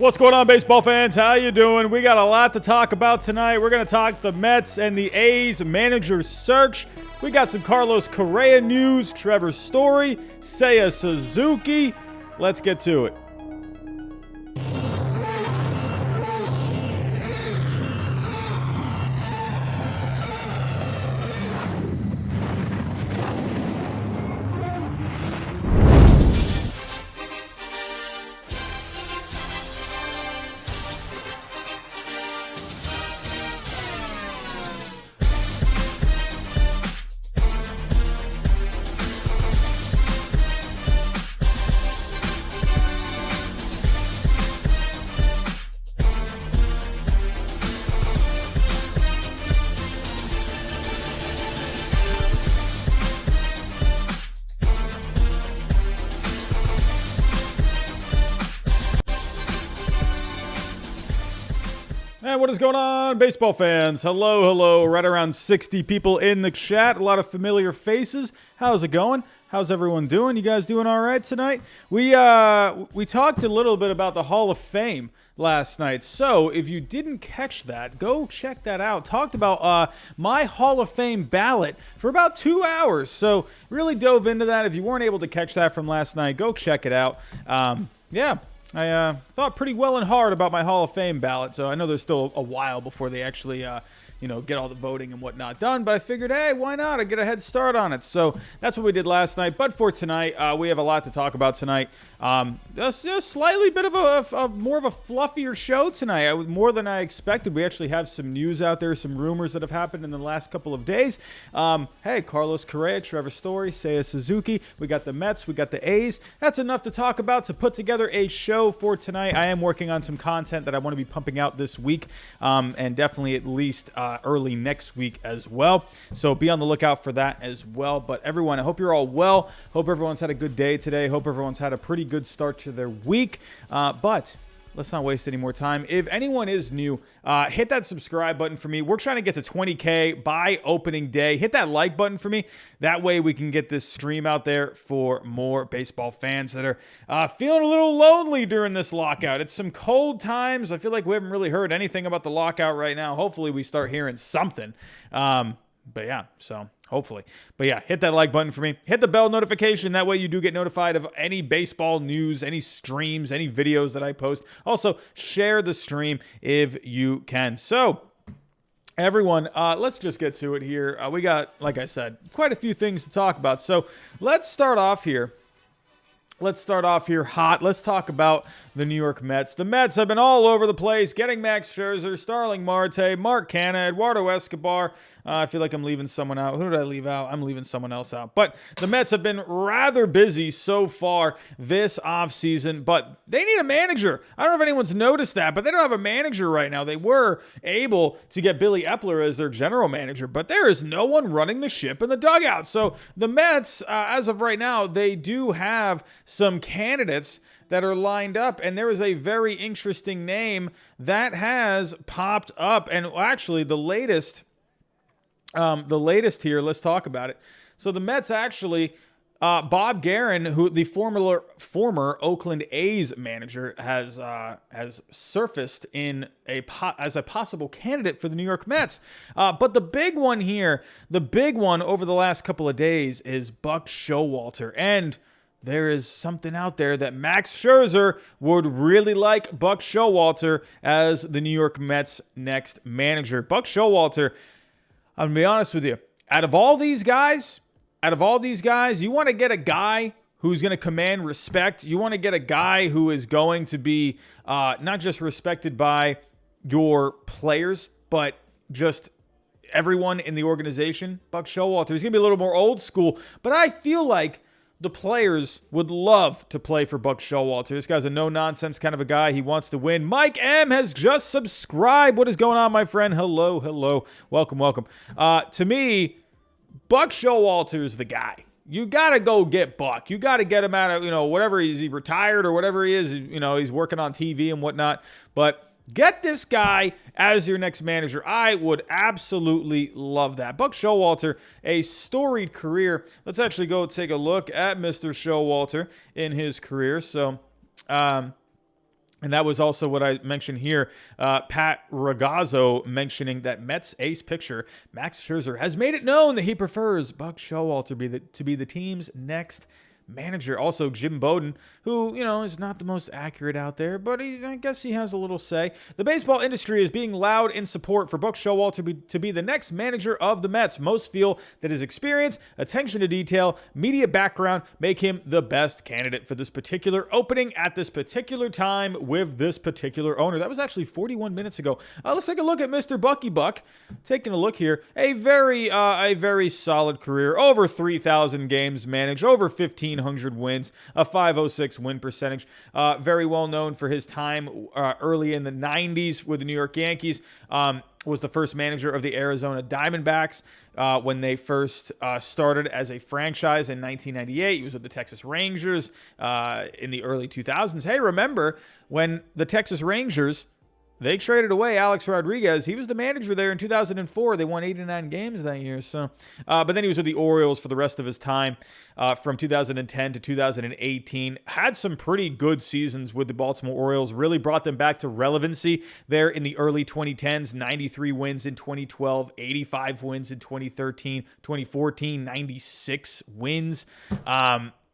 What's going on, baseball fans? How you doing? We got a lot to talk about tonight. We're going to talk the Mets and the A's manager search. We got some Carlos Correa news, Trevor Story, Seiya Suzuki. Let's get to it. And what is going on, baseball fans? Hello. Right around 60 people in the chat. A lot of familiar faces. How's it going? How's everyone doing? You guys doing all right tonight? We talked a little bit about the Hall of Fame last night. So if you didn't catch that, go check that out. Talked about my Hall of Fame ballot for about 2 hours. So really dove into that. If you weren't able to catch that from last night, go check it out. I thought pretty well and hard about my Hall of Fame ballot, so I know there's still a while before they actually, get all the voting and whatnot done. But I figured, hey, why not? I get a head start on it. So that's what we did last night. But for tonight, we have a lot to talk about tonight. Just slightly bit of a more of a fluffier show tonight, more than I expected. We actually have some news out there, some rumors that have happened in the last couple of days. Hey, Carlos Correa, Trevor Story, Seiya Suzuki. We got the Mets. We got the A's. That's enough to talk about to put together a show for tonight. I am working on some content that I want to be pumping out this week, and definitely at least early next week as well. So be on the lookout for that as well. But everyone, I hope you're all well. Hope everyone's had a good day today. Hope everyone's had a pretty good start to their week. But let's not waste any more time. If anyone is new, hit that subscribe button for me. We're trying to get to 20K by opening day. Hit that like button for me. That way we can get this stream out there for more baseball fans that are feeling a little lonely during this lockout. It's some cold times. I feel like we haven't really heard anything about the lockout right now. Hopefully we start hearing something. Hopefully. But yeah, hit that like button for me. Hit the bell notification. That way you do get notified of any baseball news, any streams, any videos that I post. Also, share the stream if you can. So, everyone, let's just get to it here. We got, like I said, quite a few things to talk about. So, let's start off here. Hot. Let's talk about the New York Mets. The Mets have been all over the place, getting Max Scherzer, Starling Marte, Mark Canha, Eduardo Escobar. I feel like I'm leaving someone out. Who did I leave out? I'm leaving someone else out. But the Mets have been rather busy so far this offseason, but they need a manager. I don't know if anyone's noticed that, but they don't have a manager right now. They were able to get Billy Epler as their general manager, but there is no one running the ship in the dugout. So the Mets, as of right now, they do have some candidates that are lined up, and there is a very interesting name that has popped up. And actually, the latest here, let's talk about it. So the Mets actually, Bob Guerin, who the former Oakland A's manager, has surfaced as a possible candidate for the New York Mets. But the big one here, over the last couple of days, is Buck Showalter. And there is something out there that Max Scherzer would really like Buck Showalter as the New York Mets' next manager. Buck Showalter, I'm going to be honest with you, out of all these guys, you want to get a guy who's going to command respect. You want to get a guy who is going to be not just respected by your players, but just everyone in the organization. Buck Showalter, he's going to be a little more old school, but I feel like the players would love to play for Buck Showalter. This guy's a no-nonsense kind of a guy. He wants to win. Mike M has just subscribed. What is going on, my friend? Hello. Welcome. To me, Buck Showalter's the guy. You got to go get Buck. You got to get him out of, whatever he retired or whatever he is. He's working on TV and whatnot. But get this guy as your next manager. I would absolutely love that. Buck Showalter, a storied career. Let's actually go take a look at Mr. Showalter in his career. So, And that was also what I mentioned here. Pat Ragazzo mentioning that Mets ace pitcher Max Scherzer has made it known that he prefers Buck Showalter to be the team's next manager. Also, Jim Bowden, who, is not the most accurate out there, but I guess he has a little say. The baseball industry is being loud in support for Buck Showalter to be the next manager of the Mets. Most feel that his experience, attention to detail, media background make him the best candidate for this particular opening at this particular time with this particular owner. That was actually 41 minutes ago. Let's take a look at Mr. Bucky Buck. Taking a look here, a very solid career, over 3,000 games managed, over 1,500 wins, a 506 win percentage. Very well known for his time early in the 90s with the New York Yankees. Was the first manager of the Arizona Diamondbacks when they first started as a franchise in 1998. He was with the Texas Rangers in the early 2000s. Hey, remember when the Texas Rangers, they traded away Alex Rodriguez. He was the manager there in 2004. They won 89 games that year. So, but then he was with the Orioles for the rest of his time from 2010 to 2018. Had some pretty good seasons with the Baltimore Orioles. Really brought them back to relevancy there in the early 2010s. 93 wins in 2012, 85 wins in 2013, 2014, 96 wins.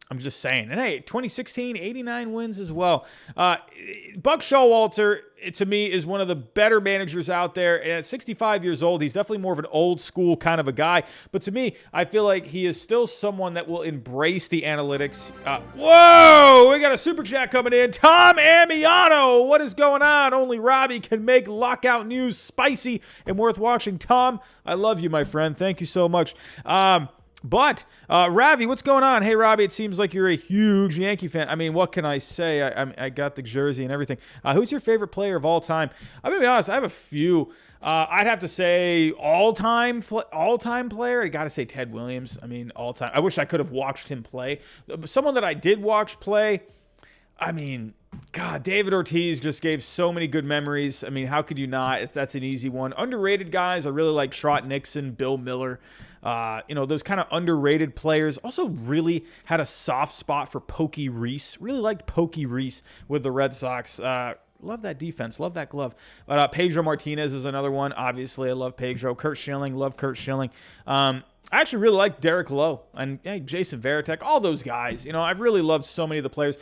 I'm just saying. And hey, 2016, 89 wins as well. Buck Showalter, to me, is one of the better managers out there. And at 65 years old, he's definitely more of an old school kind of a guy. But to me, I feel like he is still someone that will embrace the analytics. Whoa! We got a super chat coming in. Tom Amiano, what is going on? Only Robbie can make lockout news spicy and worth watching. Tom, I love you, my friend. Thank you so much. But Ravi, what's going on? Hey, Robbie, it seems like you're a huge Yankee fan. I mean, what can I say? I got the jersey and everything. Who's your favorite player of all time? I'm going to be honest, I have a few. I'd have to say all-time player. I got to say Ted Williams. I mean, all-time. I wish I could have watched him play. Someone that I did watch play, I mean, God, David Ortiz just gave so many good memories. I mean, how could you not? That's an easy one. Underrated guys, I really like Trot Nixon, Bill Miller. Those kind of underrated players. Also really had a soft spot for Pokey Reese. Really liked Pokey Reese with the Red Sox. Love that defense. Love that glove. But Pedro Martinez is another one. Obviously, I love Pedro. Kurt Schilling. Love Kurt Schilling. I actually really like Derek Lowe and Jason Varitek. All those guys. I've really loved so many of the players.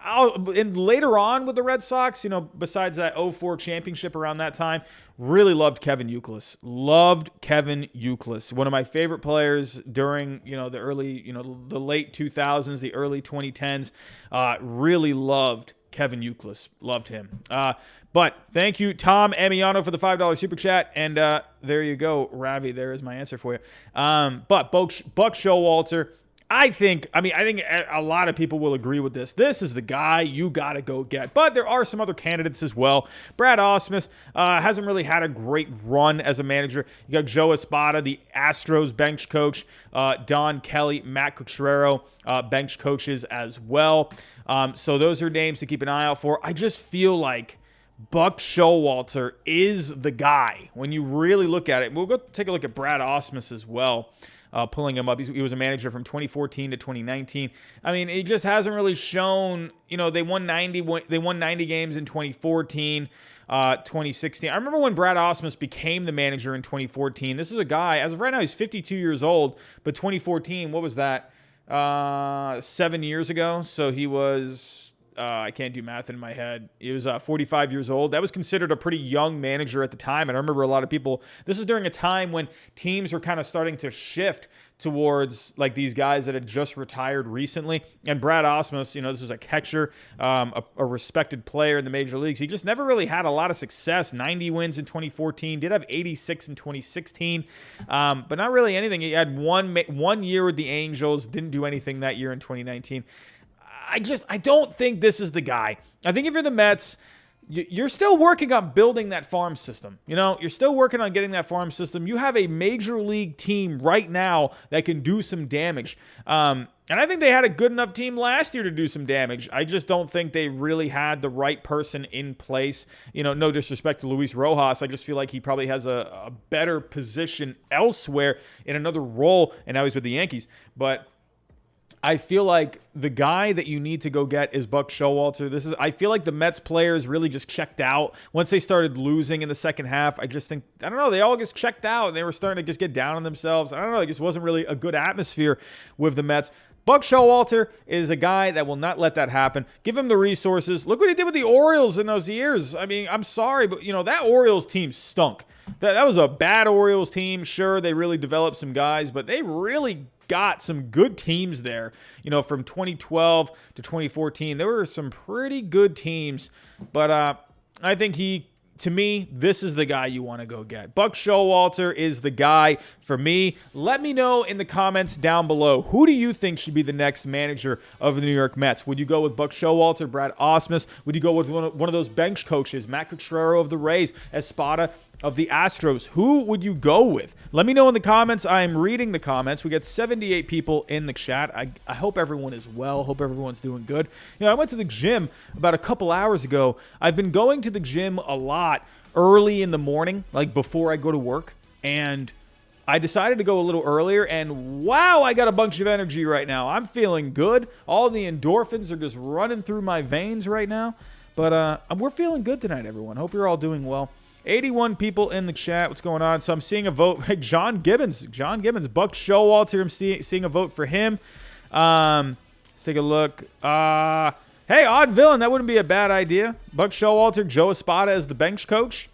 And later on with the Red Sox, besides that 2004 championship around that time, really loved Kevin Youkilis. Loved Kevin Youkilis. One of my favorite players during, the early, the late 2000s, the early 2010s. Really loved Kevin Youkilis. Loved him. But thank you, Tom Amiano, for the $5 super chat. And there you go, Ravi. There is my answer for you. But Buck Showalter, I think a lot of people will agree with this. This is the guy you got to go get. But there are some other candidates as well. Brad Ausmus hasn't really had a great run as a manager. You got Joe Espada, the Astros bench coach. Don Kelly, Matt Cucharero, bench coaches as well. So those are names to keep an eye out for. I just feel like Buck Showalter is the guy when you really look at it. We'll go take a look at Brad Ausmus as well. Pulling him up. He was a manager from 2014 to 2019. I mean, he just hasn't really shown, they won 90 games in 2014, 2016. I remember when Brad Ausmus became the manager in 2014. This is a guy, as of right now, he's 52 years old, but 2014, what was that? 7 years ago. So he was, I can't do math in my head. He was 45 years old. That was considered a pretty young manager at the time. And I remember a lot of people, this is during a time when teams were kind of starting to shift towards like these guys that had just retired recently. And Brad Ausmus, this was a catcher, a respected player in the major leagues. He just never really had a lot of success. 90 wins in 2014, did have 86 in 2016, but not really anything. He had one year with the Angels, didn't do anything that year in 2019. I don't think this is the guy. I think if you're the Mets, you're still working on building that farm system. You're still working on getting that farm system. You have a major league team right now that can do some damage. And I think they had a good enough team last year to do some damage. I just don't think they really had the right person in place. No disrespect to Luis Rojas. I just feel like he probably has a better position elsewhere in another role, and now he's with the Yankees. But I feel like the guy that you need to go get is Buck Showalter. I feel like the Mets players really just checked out once they started losing in the second half. I just think, I don't know, they all just checked out and they were starting to just get down on themselves. I don't know, it just wasn't really a good atmosphere with the Mets. Buck Showalter is a guy that will not let that happen. Give him the resources. Look what he did with the Orioles in those years. I mean, I'm sorry, but, that Orioles team stunk. That was a bad Orioles team. Sure, they really developed some guys, but they really got some good teams there. From 2012 to 2014, there were some pretty good teams. But I think to me, this is the guy you want to go get. Buck Showalter is the guy for me. Let me know in the comments down below. Who do you think should be the next manager of the New York Mets? Would you go with Buck Showalter, Brad Ausmus? Would you go with one of those bench coaches, Matt Cotrero of the Rays, Espada of the Astros? Who would you go with? Let me know in the comments. I am reading the comments. We got 78 people in the chat. I hope everyone is well. Hope everyone's doing good. I went to the gym about a couple hours ago. I've been going to the gym a lot early in the morning, like before I go to work, and I decided to go a little earlier, and wow, I got a bunch of energy right now. I'm feeling good. All the endorphins are just running through my veins right now. But we're feeling good tonight, everyone. Hope you're all doing well. 81 people in the chat. What's going on? So I'm seeing a vote. Hey, John Gibbons, Buck Showalter. I'm seeing a vote for him. Let's take a look. Hey, Odd Villain. That wouldn't be a bad idea. Buck Showalter, Joe Espada as the bench coach.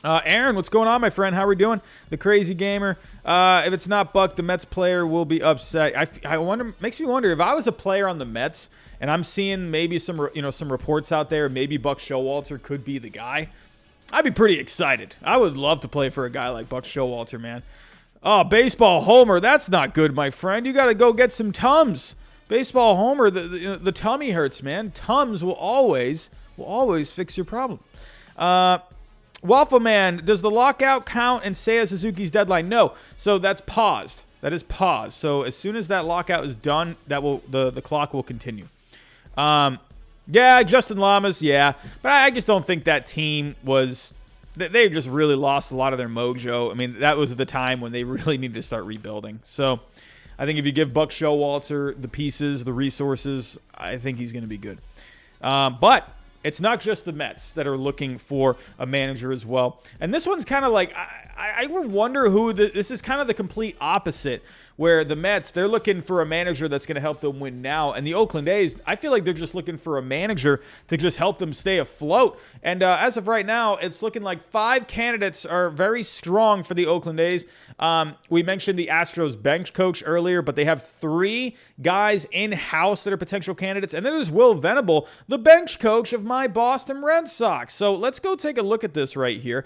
Aaron, what's going on, my friend? How are we doing? The Crazy Gamer. If it's not Buck, the Mets player will be upset. I wonder. Makes me wonder if I was a player on the Mets and I'm seeing maybe some reports out there. Maybe Buck Showalter could be the guy. I'd be pretty excited. I would love to play for a guy like Buck Showalter, man. Oh, baseball homer. That's not good, my friend. You got to go get some Tums. Baseball homer, the tummy hurts, man. Tums will always fix your problem. Waffle Man, does the lockout count in Seiya Suzuki's deadline? No. So that's paused. That is paused. So as soon as that lockout is done, the clock will continue. Yeah, Justin Lamas, yeah. But I just don't think that team was... They just really lost a lot of their mojo. I mean, that was the time when they really needed to start rebuilding. So I think if you give Buck Showalter the pieces, the resources, I think he's going to be good. But it's not just the Mets that are looking for a manager as well. And this one's kind of like... I would wonder who... This is kind of the complete opposite, where the Mets, they're looking for a manager that's going to help them win now. And the Oakland A's, I feel like they're just looking for a manager to just help them stay afloat. And as of right now, it's looking like 5 candidates are very strong for the Oakland A's. We mentioned the Astros bench coach earlier, but they have 3 guys in-house that are potential candidates. And then there's Will Venable, the bench coach of my Boston Red Sox. So let's go take a look at this right here,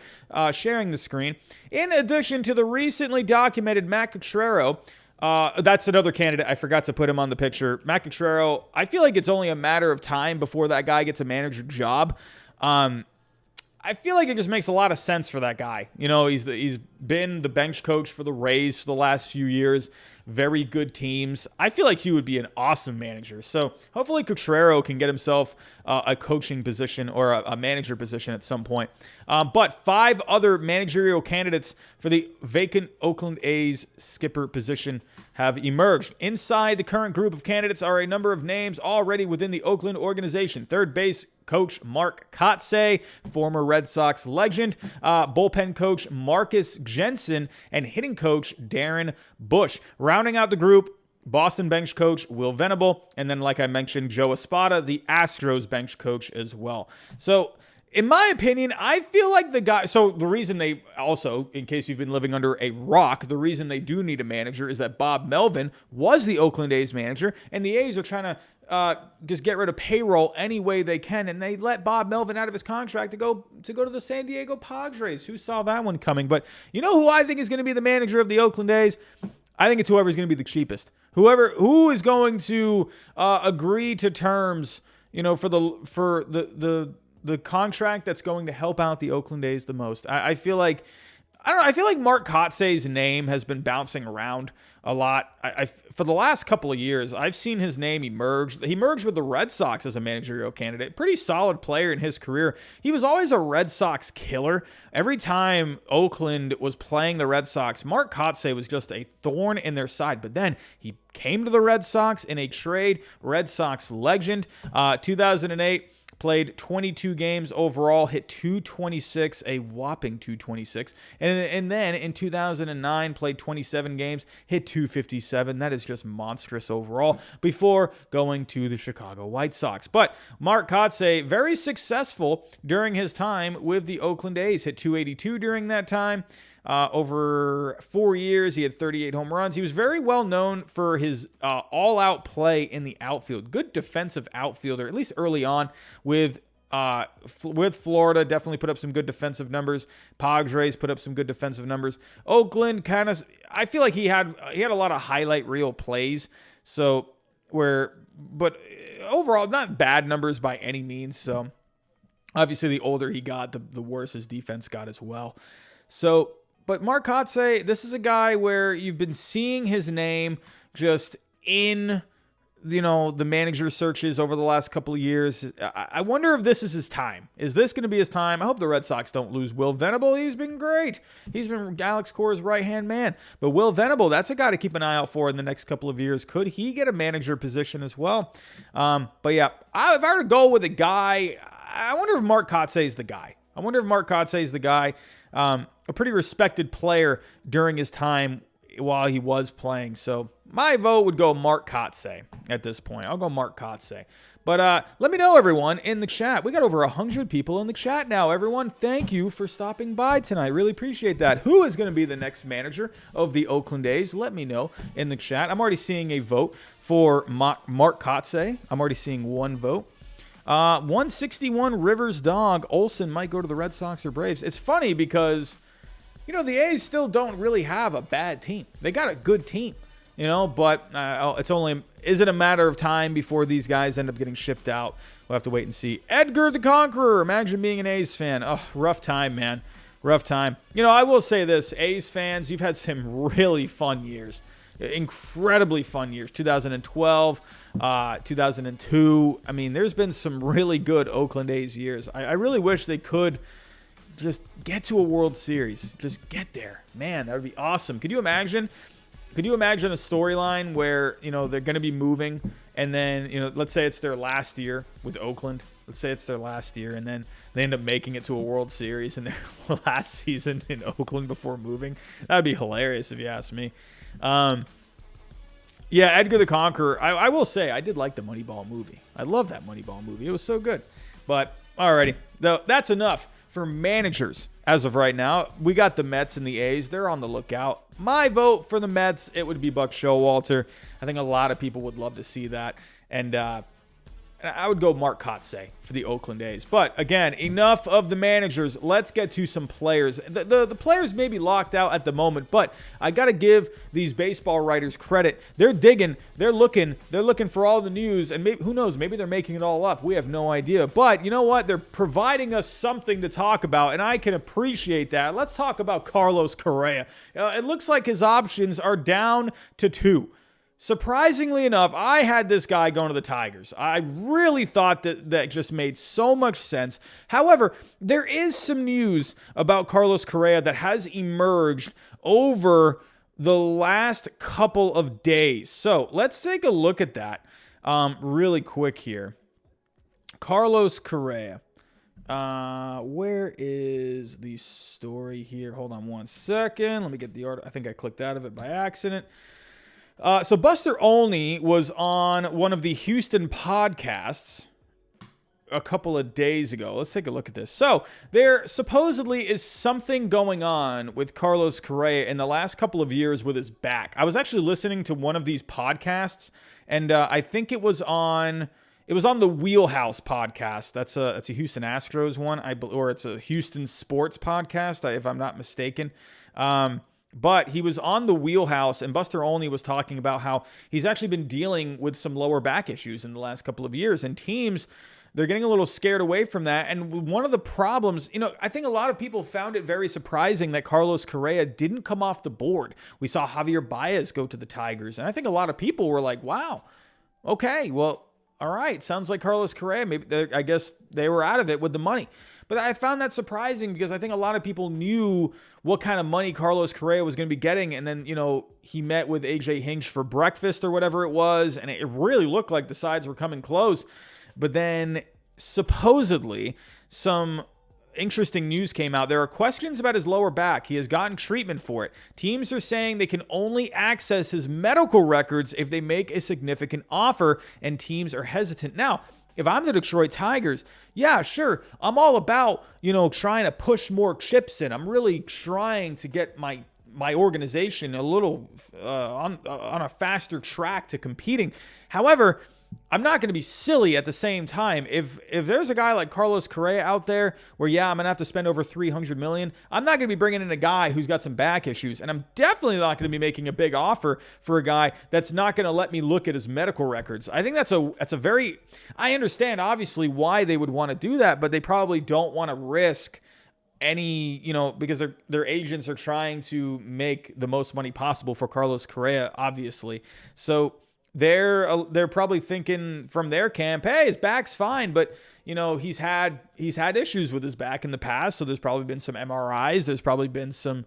sharing the screen. In addition to the recently documented Matt Cotrero, that's another candidate. I forgot to put him on the picture. Matt Cotrero, I feel like it's only a matter of time before that guy gets a manager job. I feel like it just makes a lot of sense for that guy. He's been the bench coach for the Rays for the last few years. Very good teams. I feel like he would be an awesome manager. So hopefully Cotrero can get himself a coaching position or a manager position at some point. But 5 other managerial candidates for the vacant Oakland A's skipper position have emerged. Inside the current group of candidates are a number of names already within the Oakland organization. Third base coach Mark Kotsay, former Red Sox legend, bullpen coach Marcus Jensen, and hitting coach Darren Bush. Rounding out the group, Boston bench coach Will Venable, and then, like I mentioned, Joe Espada, the Astros bench coach as well. So, in my opinion, I feel like the guy... So, the reason they also, in case you've been living under a rock, the reason they do need a manager is that Bob Melvin was the Oakland A's manager, and the A's are trying to just get rid of payroll any way they can, and they let Bob Melvin out of his contract to go to the San Diego Padres. Who saw that one coming? But you know who I think is going to be the manager of the Oakland A's? I think it's whoever's going to be the cheapest. Who is going to agree to terms, for the contract that's going to help out the Oakland A's the most. I feel like I don't know. I feel like Mark Kotsay's name has been bouncing around a lot. For the last couple of years, I've seen his name emerge. He merged with the Red Sox as a managerial candidate. Pretty solid player in his career. He was always a Red Sox killer. Every time Oakland was playing the Red Sox, Mark Kotsay was just a thorn in their side. But then he came to the Red Sox in a trade. Red Sox legend. 2008. Played 22 games overall, hit 226, a whopping 226. And then in 2009, played 27 games, hit 257. That is just monstrous overall before going to the Chicago White Sox. But Mark Kotsay, very successful during his time with the Oakland A's, hit 282 during that time. Over 4 years, he had 38 home runs. He was very well known for his all-out play in the outfield. Good defensive outfielder, at least early on with Florida. Definitely put up some good defensive numbers. Padres put up some good defensive numbers. Oakland I feel like he had a lot of highlight reel plays. But overall, not bad numbers by any means. So obviously, the older he got, the worse his defense got as well. But Mark Kotsay, this is a guy where you've been seeing his name just in, the manager searches over the last couple of years. I wonder if this is his time. Is this going to be his time? I hope the Red Sox don't lose Will Venable. He's been great. He's been Alex Cora's right-hand man. But Will Venable, that's a guy to keep an eye out for in the next couple of years. Could he get a manager position as well? But yeah, if I were to go with a guy, I wonder if Mark Kotsay is the guy. A pretty respected player during his time while he was playing. So my vote would go Mark Kotsay at this point. I'll go Mark Kotsay. But let me know, everyone, in the chat. We got over 100 people in the chat now, everyone. Thank you for stopping by tonight. Really appreciate that. Who is going to be the next manager of the Oakland A's? Let me know in the chat. I'm already seeing a vote for Mark Kotsay. I'm already seeing one vote. 161 Rivers Dog. Olsen might go to the Red Sox or Braves. It's funny because, the A's still don't really have a bad team. They got a good team, but is it a matter of time before these guys end up getting shipped out? We'll have to wait and see. Edgar the Conqueror. Imagine being an A's fan. Oh, rough time, man. Rough time. I will say this. A's fans, you've had some really fun years. Incredibly fun years. 2012, 2002. I mean, there's been some really good Oakland A's years. I really wish they could just get to a World Series. Just get there. Man, that would be awesome. Could you imagine a storyline where, they're going to be moving and then, let's say it's their last year with Oakland. Let's say it's their last year and then they end up making it to a World Series in their last season in Oakland before moving. That would be hilarious if you ask me. Yeah, Edgar the Conqueror. I will say I did like the Moneyball movie. I love that Moneyball movie. It was so good. But alrighty, though, that's enough for managers as of right now. We got the Mets and the A's. They're on the lookout. My vote for the Mets, it would be Buck Showalter. I think a lot of people would love to see that. And I would go Mark Kotsay for the Oakland A's. But again, enough of the managers. Let's get to some players. The players may be locked out at the moment, but I got to give these baseball writers credit. They're digging. They're looking for all the news. And maybe, who knows, maybe they're making it all up. We have no idea. But you know what? They're providing us something to talk about, and I can appreciate that. Let's talk about Carlos Correa. It looks like his options are down to 2. Surprisingly enough, I had this guy going to the Tigers. I really thought that just made so much sense. However, there is some news about Carlos Correa that has emerged over the last couple of days. So let's take a look at that really quick here. Carlos Correa. Where is the story here? Hold on one second. Let me get the article. I think I clicked out of it by accident. So Buster Olney was on one of the Houston podcasts a couple of days ago. Let's take a look at this. So there supposedly is something going on with Carlos Correa in the last couple of years with his back. I was actually listening to one of these podcasts, and I think it was on the Wheelhouse podcast. That's a Houston Astros one, or it's a Houston sports podcast, if I'm not mistaken. But he was on the Wheelhouse, and Buster Olney was talking about how he's actually been dealing with some lower back issues in the last couple of years. And teams, they're getting a little scared away from that. And one of the problems, I think a lot of people found it very surprising that Carlos Correa didn't come off the board. We saw Javier Baez go to the Tigers. And I think a lot of people were like, wow, okay, well, all right. Sounds like Carlos Correa, maybe I guess they were out of it with the money. But I found that surprising because I think a lot of people knew what kind of money Carlos Correa was going to be getting. And then, he met with AJ Hinch for breakfast or whatever it was. And it really looked like the sides were coming close. But then supposedly some interesting news came out. There are questions about his lower back. He has gotten treatment for it. Teams are saying they can only access his medical records if they make a significant offer, and teams are hesitant. Now, if I'm the Detroit Tigers, yeah, sure, I'm all about, trying to push more chips in. I'm really trying to get my organization a little on a faster track to competing. However, I'm not going to be silly at the same time. If there's a guy like Carlos Correa out there where, I'm going to have to spend over $300 million, I'm not going to be bringing in a guy who's got some back issues. And I'm definitely not going to be making a big offer for a guy that's not going to let me look at his medical records. I think that's a very, I understand obviously why they would want to do that, but they probably don't want to risk any, because their agents are trying to make the most money possible for Carlos Correa, obviously. So they're probably thinking from their camp, hey, his back's fine, but he's had issues with his back in the past, so there's probably been some MRIs, there's probably been some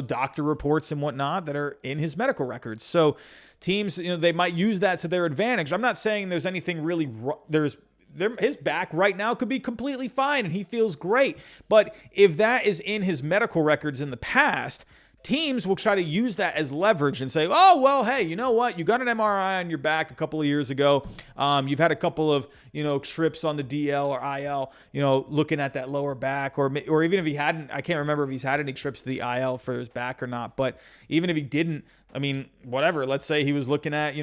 doctor reports and whatnot that are in his medical records. So teams, they might use that to their advantage. I'm not saying there's anything really his back right now could be completely fine and he feels great, but if that is in his medical records in the past, teams will try to use that as leverage and say, oh, well, hey, you know what? You got an MRI on your back a couple of years ago. You've had a couple of, trips on the DL or IL, looking at that lower back, or even if he hadn't, I can't remember if he's had any trips to the IL for his back or not. But even if he didn't, whatever, let's say he was looking at, he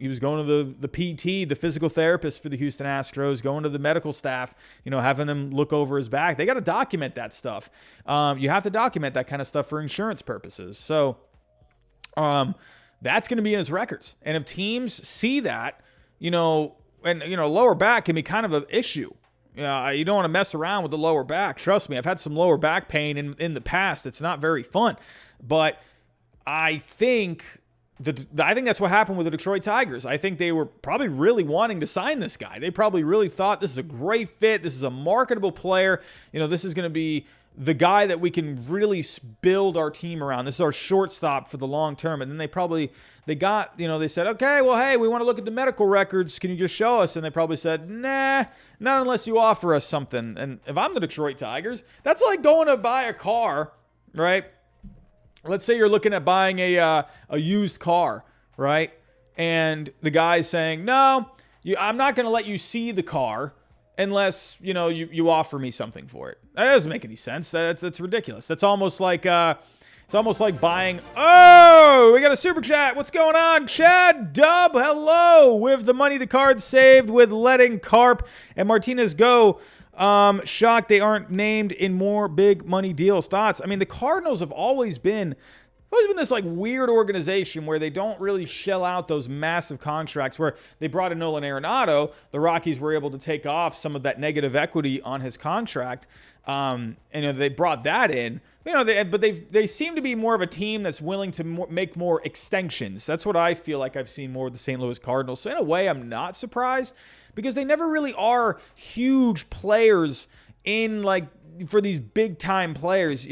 was going to the PT, the physical therapist for the Houston Astros, going to the medical staff, having them look over his back. They got to document that stuff. You have to document that kind of stuff for insurance purposes. So that's going to be in his records. And if teams see that, lower back can be kind of an issue. You don't want to mess around with the lower back. Trust me, I've had some lower back pain in the past. It's not very fun. But I think that's what happened with the Detroit Tigers. I think they were probably really wanting to sign this guy. They probably really thought this is a great fit. This is a marketable player. This is going to be the guy that we can really build our team around. This is our shortstop for the long term. And then they said, okay, well, hey, we want to look at the medical records. Can you just show us? And they probably said, nah, not unless you offer us something. And if I'm the Detroit Tigers, that's like going to buy a car, right? Let's say you're looking at buying a used car, right? And the guy's saying, no, I'm not going to let you see the car unless, you offer me something for it. That doesn't make any sense. That's ridiculous. That's almost like buying. Oh, we got a super chat. What's going on? Chad Dub, hello. With the money the Cards saved with letting Carp and Martinez go. Shocked they aren't named in more big money deals. Thoughts? The Cardinals have always been this like weird organization where they don't really shell out those massive contracts. Where they brought in Nolan Arenado, the Rockies were able to take off some of that negative equity on his contract. And they brought that in. But they seem to be more of a team that's willing to make more extensions. That's what I feel like I've seen more with the St. Louis Cardinals. So in a way, I'm not surprised because they never really are huge players for these big time players.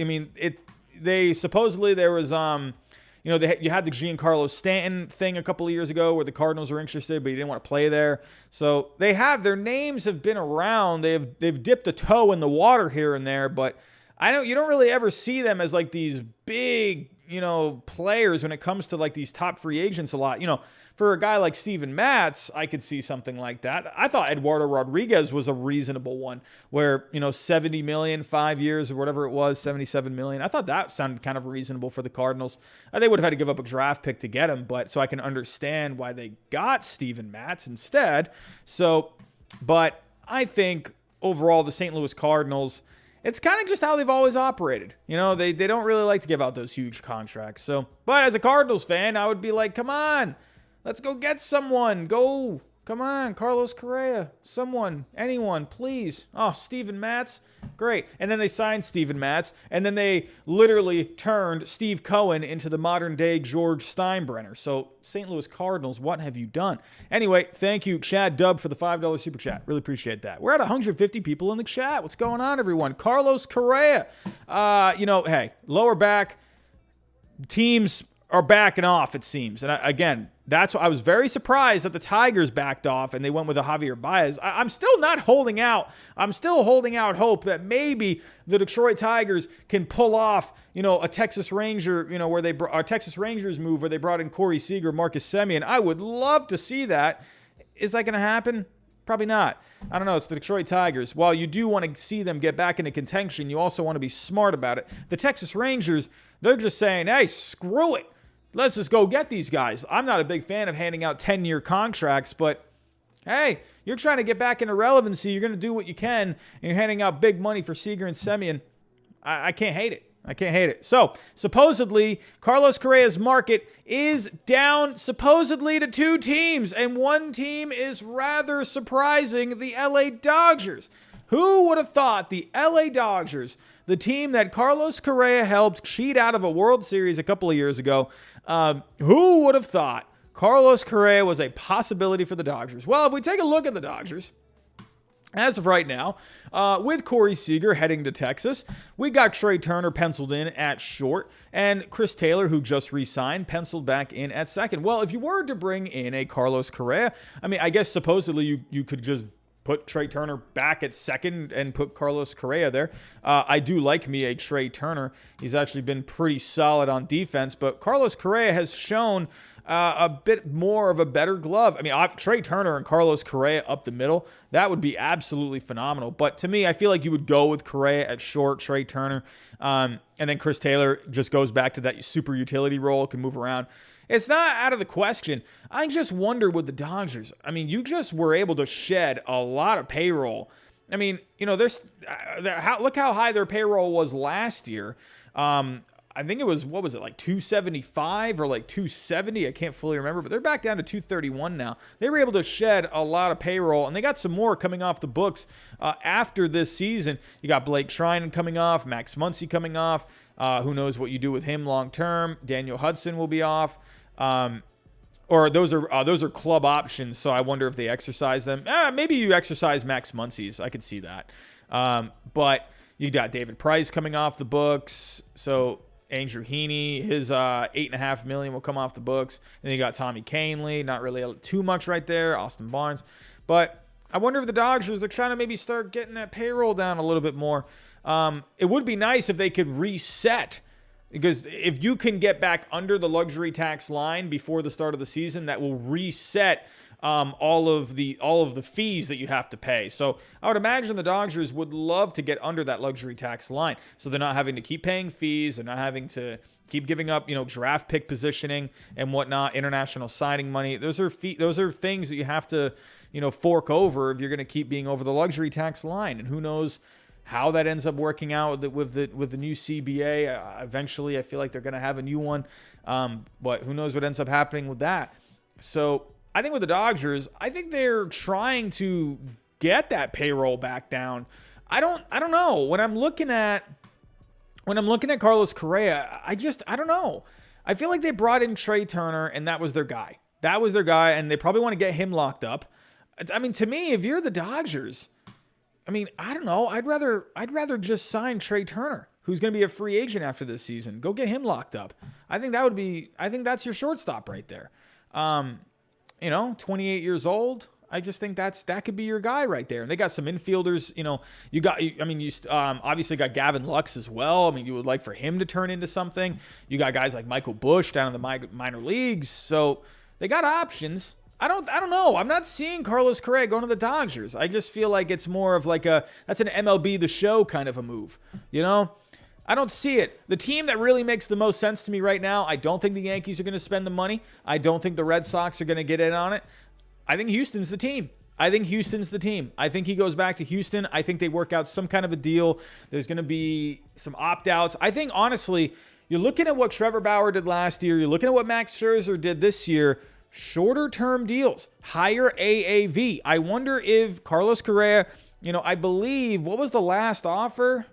They supposedly there was you had the Giancarlo Stanton thing a couple of years ago where the Cardinals were interested, but he didn't want to play there. So their names have been around. They've dipped a toe in the water here and there, but you don't really ever see them as like these big, players when it comes to like these top free agents a lot. For a guy like Steven Matz, I could see something like that. I thought Eduardo Rodriguez was a reasonable one where, $70 million, 5 years or whatever it was, $77 million. I thought that sounded kind of reasonable for the Cardinals. They would have had to give up a draft pick to get him, so I can understand why they got Steven Matz instead. But I think overall the St. Louis Cardinals, it's kind of just how they've always operated. They don't really like to give out those huge contracts. But as a Cardinals fan, I would be like, come on, let's go get someone. Go Come on, Carlos Correa. Someone, anyone, please. Oh, Steven Matz. Great. And then they signed Steven Matz, and then they literally turned Steve Cohen into the modern-day George Steinbrenner. So, St. Louis Cardinals, what have you done? Anyway, thank you, Chad Dub, for the $5 super chat. Really appreciate that. We're at 150 people in the chat. What's going on, everyone? Carlos Correa. Hey, lower back. Teams are backing off, it seems. And again, that's why I was very surprised that the Tigers backed off and they went with a Javier Baez. I'm still not holding out. I'm still holding out hope that maybe the Detroit Tigers can pull off, a Texas Ranger, where a Texas Rangers move where they brought in Corey Seager, Marcus Semien. I would love to see that. Is that going to happen? Probably not. I don't know. It's the Detroit Tigers. While you do want to see them get back into contention, you also want to be smart about it. The Texas Rangers, they're just saying, hey, screw it. Let's just go get these guys. I'm not a big fan of handing out 10-year contracts, but hey, you're trying to get back into relevancy. You're going to do what you can, and you're handing out big money for Seager and Semien. I can't hate it. I can't hate it. So, supposedly, Carlos Correa's market is down supposedly to 2 teams, and one team is rather surprising, the LA Dodgers. Who would have thought the LA Dodgers, the team that Carlos Correa helped cheat out of a World Series a couple of years ago, who would have thought Carlos Correa was a possibility for the Dodgers? Well, if we take a look at the Dodgers, as of right now, with Corey Seager heading to Texas, we got Trey Turner penciled in at short, and Chris Taylor, who just re-signed, penciled back in at second. Well, if you were to bring in a Carlos Correa, I guess supposedly you could just put Trey Turner back at second and put Carlos Correa there. I do like me a Trey Turner. He's actually been pretty solid on defense, but Carlos Correa has shown a bit more of a better glove. Trey Turner and Carlos Correa up the middle, that would be absolutely phenomenal. But to me, I feel like you would go with Correa at short, Trey Turner, and then Chris Taylor just goes back to that super utility role, can move around. It's not out of the question. I just wonder with the Dodgers. You just were able to shed a lot of payroll. Look how high their payroll was last year. I think it was, like 275 or like 270? I can't fully remember, but they're back down to 231 now. They were able to shed a lot of payroll, and they got some more coming off the books after this season. You got Blake Treinen coming off, Max Muncy coming off. Who knows what you do with him long term? Daniel Hudson will be off. Or those are club options, so I wonder if they exercise them. Maybe you exercise Max Muncy's. I could see that. But you got David Price coming off the books. So Andrew Heaney, his $8.5 million will come off the books. And then you got Tommy Kahnle, not really too much right there. Austin Barnes. But I wonder if the Dodgers are trying to maybe start getting that payroll down a little bit more. It would be nice if they could reset, because if you can get back under the luxury tax line before the start of the season, that will reset all of the fees that you have to pay. So I would imagine the Dodgers would love to get under that luxury tax line, so they're not having to keep paying fees, they're not having to keep giving up, draft pick positioning and whatnot, international signing money. Those are things that you have to, fork over if you're going to keep being over the luxury tax line. And who knows how that ends up working out with the new CBA. Eventually, I feel like they're going to have a new one, but who knows what ends up happening with that. So I think with the Dodgers, I think they're trying to get that payroll back down. I don't know. When I'm looking at Carlos Correa, I don't know. I feel like they brought in Trey Turner, and that was their guy. And they probably want to get him locked up. To me, if you're the Dodgers, I don't know. I'd rather just sign Trey Turner, who's going to be a free agent after this season. Go get him locked up. I think that's your shortstop right there. 28 years old. I just think that could be your guy right there. And they got some infielders. You obviously got Gavin Lux as well. You would like for him to turn into something. You got guys like Michael Busch down in the minor leagues. So they got options. I don't know. I'm not seeing Carlos Correa going to the Dodgers. I just feel like it's more of like that's an MLB The Show kind of a move. I don't see it. The team that really makes the most sense to me right now, I don't think the Yankees are going to spend the money. I don't think the Red Sox are going to get in on it. I think Houston's the team. I think he goes back to Houston. I think they work out some kind of a deal. There's going to be some opt-outs. I think, honestly, you're looking at what Trevor Bauer did last year. You're looking at what Max Scherzer did this year. shorter term deals, higher AAV. I wonder if Carlos Correa, I believe, what was the last offer?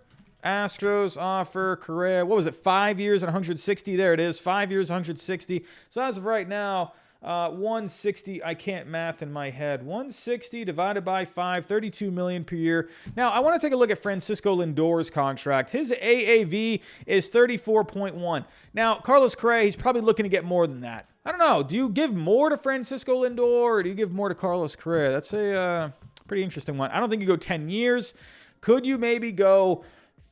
Astros offer Correa, what was it, 5 years and 160? There it is, 5 years, 160. So as of right now, 160, I can't math in my head. 160 divided by 5, 32 million per year. Now, I want to take a look at Francisco Lindor's contract. His AAV is 34.1. Now, Carlos Correa, he's probably looking to get more than that. I don't know. Do you give more to Francisco Lindor or do you give more to Carlos Correa? That's a pretty interesting one. I don't think you go 10 years. Could you maybe go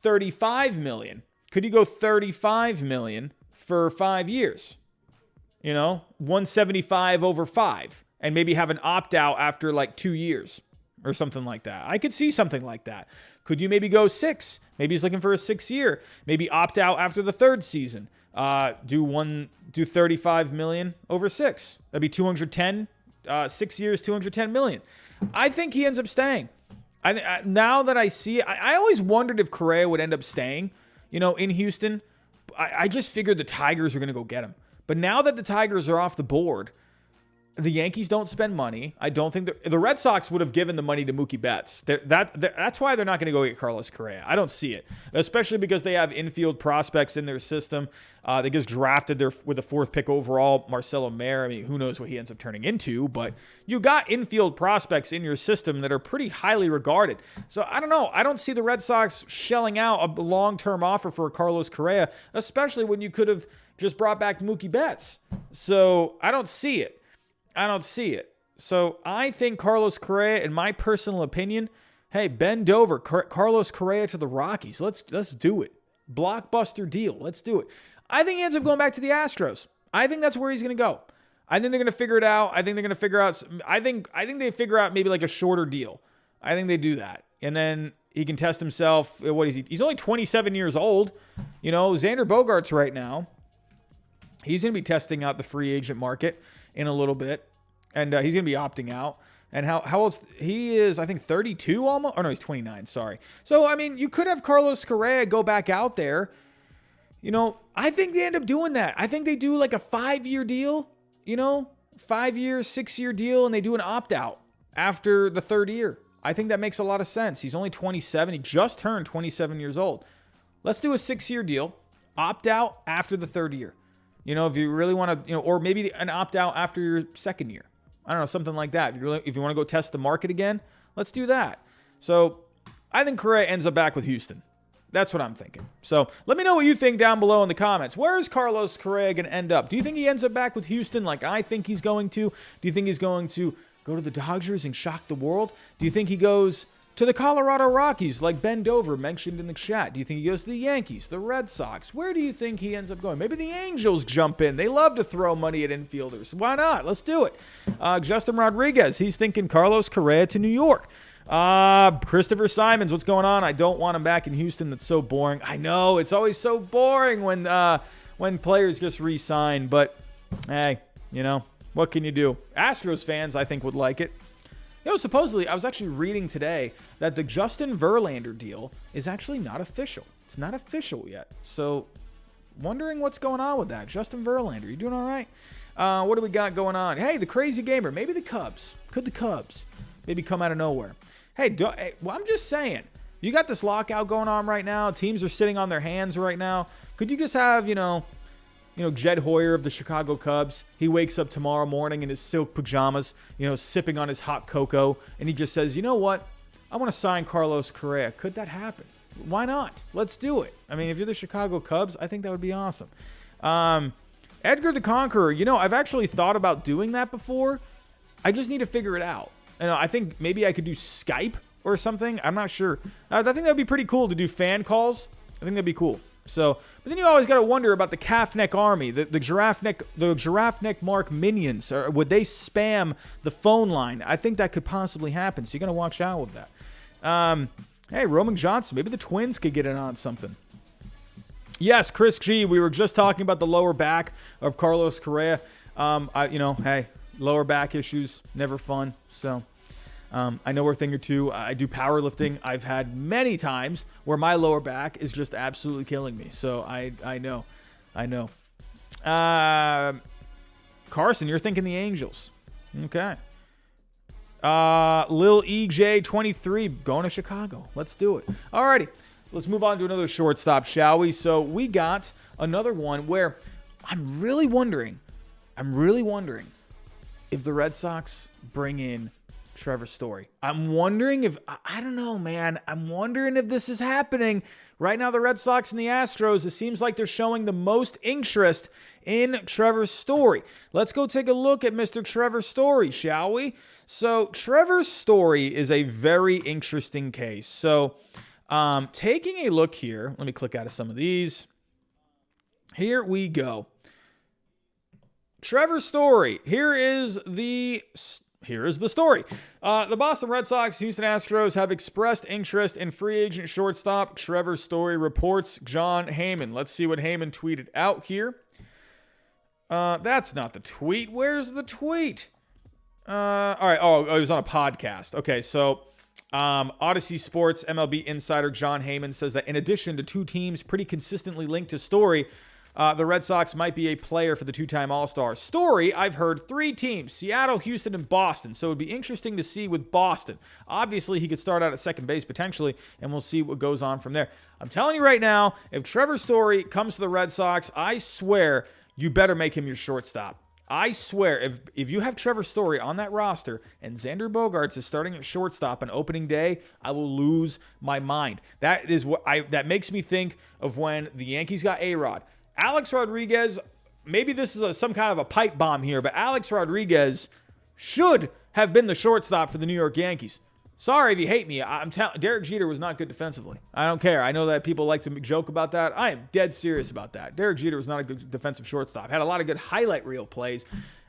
35 million? Could you go 35 million for 5 years? 175 over 5 and maybe have an opt-out after like 2 years or something like that. I could see something like that. Could you maybe go 6? Maybe he's looking for a 6 year. Maybe opt out after the 3rd season. Do 35 million over 6. That'd be 210. 6 years, 210 million. I think he ends up staying. Now that I see it, I always wondered if Correa would end up staying, in Houston. I just figured the Tigers were going to go get him. But now that the Tigers are off the board, the Yankees don't spend money. I don't think the Red Sox would have given the money to Mookie Betts. That's why they're not going to go get Carlos Correa. I don't see it, especially because they have infield prospects in their system. They just drafted with the 4th pick overall, Marcelo Mayer. I mean, who knows what he ends up turning into, but you got infield prospects in your system that are pretty highly regarded. So I don't know. I don't see the Red Sox shelling out a long-term offer for Carlos Correa, especially when you could have just brought back Mookie Betts. So I don't see it. So I think Carlos Correa, in my personal opinion, hey, bend over. Carlos Correa to the Rockies. Let's do it. Blockbuster deal. Let's do it. I think he ends up going back to the Astros. I think that's where he's going to go. I think they're going to figure it out. I think they figure out maybe like a shorter deal. I think they do that. And then he can test himself. What is he? He's only 27 years old. Xander Bogaerts right now. He's going to be testing out the free agent market in a little bit, and he's going to be opting out. And how old he is? I think 32 almost. Oh no, he's 29. Sorry. So I mean, you could have Carlos Correa go back out there. I think they end up doing that. I think they do like a 5-year deal. 5 years, 6-year deal, and they do an opt out after the 3rd year. I think that makes a lot of sense. He's only 27. He just turned 27 years old. Let's do a 6-year deal. Opt out after the 3rd year. If you really want to, or maybe an opt-out after your 2nd year. I don't know, something like that. If you want to go test the market again, let's do that. So I think Correa ends up back with Houston. That's what I'm thinking. So let me know what you think down below in the comments. Where is Carlos Correa going to end up? Do you think he ends up back with Houston like I think he's going to? Do you think he's going to go to the Dodgers and shock the world? Do you think he goes to the Colorado Rockies, like Ben Dover mentioned in the chat? Do you think he goes to the Yankees, the Red Sox? Where do you think he ends up going? Maybe the Angels jump in. They love to throw money at infielders. Why not? Let's do it. Justin Rodriguez, he's thinking Carlos Correa to New York. Christopher Simons, what's going on? I don't want him back in Houston. That's so boring. I know, it's always so boring when players just re-sign. But, hey, what can you do? Astros fans, I think, would like it. Supposedly, I was actually reading today that the Justin Verlander deal is actually not official. It's not official yet. So, wondering what's going on with that. Justin Verlander, you doing all right? What do we got going on? Hey, the Crazy Gamer. Maybe the Cubs. Could the Cubs maybe come out of nowhere? Hey, well, I'm just saying. You got this lockout going on right now. Teams are sitting on their hands right now. Could you just have, Jed Hoyer of the Chicago Cubs, he wakes up tomorrow morning in his silk pajamas, sipping on his hot cocoa, and he just says, you know what? I want to sign Carlos Correa. Could that happen? Why not? Let's do it. I mean, if you're the Chicago Cubs, I think that would be awesome. Edgar the Conqueror, I've actually thought about doing that before. I just need to figure it out. I think maybe I could do Skype or something. I'm not sure. I think that would be pretty cool to do fan calls. I think that'd be cool. So, but then you always got to wonder about the calf neck army, the giraffe neck mark minions. Or would they spam the phone line? I think that could possibly happen. So you're gonna watch out with that. Hey, Roman Johnson, maybe the Twins could get in on something. Yes, Chris G. We were just talking about the lower back of Carlos Correa. Hey, lower back issues never fun. So. I know a thing or two. I do powerlifting. I've had many times where my lower back is just absolutely killing me. So I know. Carson, you're thinking the Angels. Okay. Lil EJ23 going to Chicago. Let's do it. Alrighty. Let's move on to another shortstop, shall we? So we got another one where I'm really wondering if the Red Sox bring in Trevor Story. I'm wondering if, I don't know, man. I'm wondering if this is happening. Right now, the Red Sox and the Astros, it seems like they're showing the most interest in Trevor Story. Let's go take a look at Mr. Trevor Story, shall we? So Trevor Story is a very interesting case. So taking a look here, let me click out of some of these. Here we go. Trevor Story. Here is the story. The Boston Red Sox, Houston Astros have expressed interest in free agent shortstop Trevor Story, reports John Heyman. Let's see what Heyman tweeted out here. That's not the tweet. Where's the tweet? All right. Oh, it was on a podcast. Okay, so Odyssey Sports MLB insider John Heyman says that in addition to two teams pretty consistently linked to Story, the Red Sox might be a player for the two-time All-Star. Story, I've heard 3 teams, Seattle, Houston, and Boston. So it would be interesting to see with Boston. Obviously, he could start out at second base potentially, and we'll see what goes on from there. I'm telling you right now, if Trevor Story comes to the Red Sox, I swear you better make him your shortstop. I swear, if you have Trevor Story on that roster and Xander Bogaerts is starting at shortstop on opening day, I will lose my mind. That is that makes me think of when the Yankees got A-Rod. Alex Rodriguez, maybe this is some kind of a pipe bomb here, but Alex Rodriguez should have been the shortstop for the New York Yankees. Sorry if you hate me. I'm telling Derek Jeter was not good defensively. I don't care. I know that people like to joke about that. I am dead serious about that. Derek Jeter was not a good defensive shortstop. Had a lot of good highlight reel plays.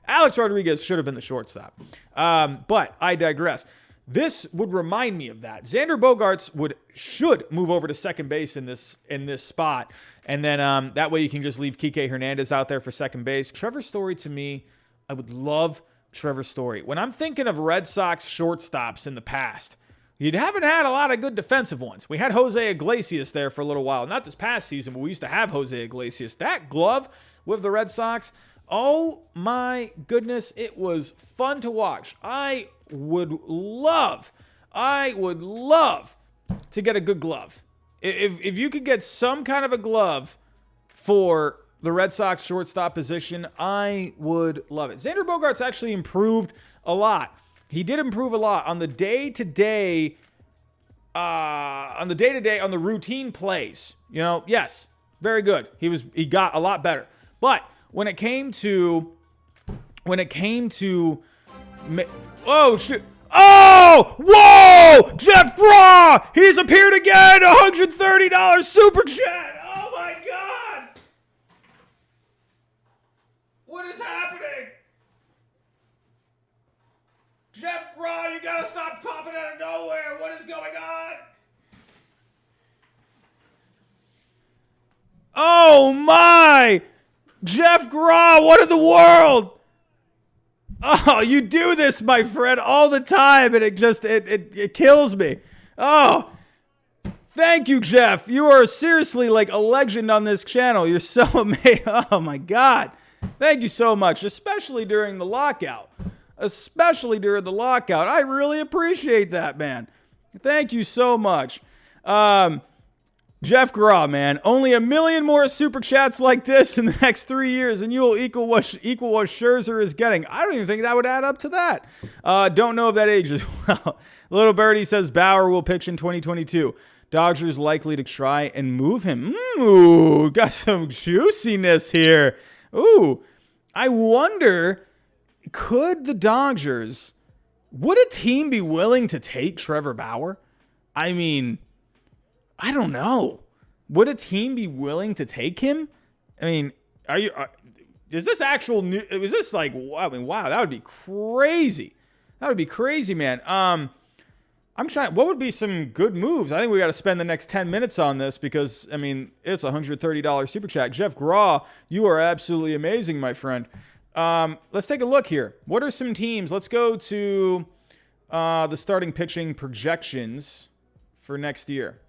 Alex Rodriguez should have been the shortstop. But I digress. This would remind me of that. Xander Bogaerts should move over to second base in this spot, and then that way you can just leave Kike Hernandez out there for second base. Trevor Story, to me, I would love Trevor Story. When I'm thinking of Red Sox shortstops in the past, you haven't had a lot of good defensive ones. We had Jose Iglesias there for a little while. Not this past season, but we used to have Jose Iglesias. That glove with the Red Sox, oh my goodness, it was fun to watch. I would love to get a good glove. If you could get some kind of a glove for the Red Sox shortstop position, I would love it. Xander Bogaerts actually improved a lot. He did improve a lot on the day-to-day, on the routine plays. You know, yes, very good. He got a lot better. But when it came to oh, shit. Oh, whoa! Jeff Graw! He's appeared again! $130 super chat! Oh, my God! What is happening? Jeff Graw, you gotta stop popping out of nowhere! What is going on? Oh, my! Jeff Graw, what in the world? Oh, you do this, my friend, all the time, and it kills me. Oh, thank you, Jeff. You are seriously like a legend on this channel. You're so amazing. Oh, my God. Thank you so much, especially during the lockout. I really appreciate that, man. Thank you so much. Jeff Graw, man, only 1 million more super chats like this in the next 3 years, and you will equal what Scherzer is getting. I don't even think that would add up to that. Don't know if that ages well. Little Birdie says Bauer will pitch in 2022. Dodgers likely to try and move him. Ooh, got some juiciness here. Ooh, I wonder, would a team be willing to take Trevor Bauer? I mean, I don't know. Would a team be willing to take him? I mean, is this actual new? Is this like? I mean, wow, that would be crazy. That would be crazy, man. I'm trying. What would be some good moves? I think we got to spend the next 10 minutes on this because I mean, it's $130 super chat. Jeff Graw, you are absolutely amazing, my friend. Let's take a look here. What are some teams? Let's go to the starting pitching projections for next year.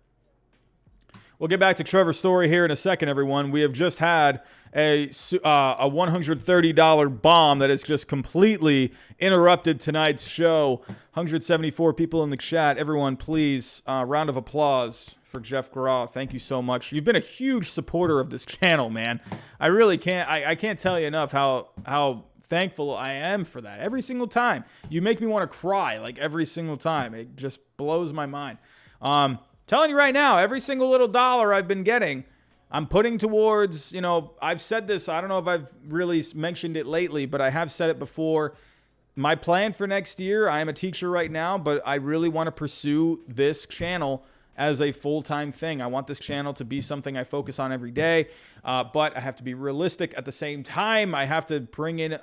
We'll get back to Trevor Story here in a second, everyone. We have just had a $130 bomb that has just completely interrupted tonight's show. 174 people in the chat. Everyone, please, round of applause for Jeff Correa. Thank you so much. You've been a huge supporter of this channel, man. I really can't. I can't tell you enough how thankful I am for that. Every single time, you make me want to cry. Like every single time, it just blows my mind. Telling you right now, every single little dollar I've been getting, I'm putting towards, I've said this, I don't know if I've really mentioned it lately, but I have said it before. My plan for next year, I am a teacher right now, but I really want to pursue this channel as a full-time thing. I want this channel to be something I focus on every day, but I have to be realistic at the same time. I have to bring in,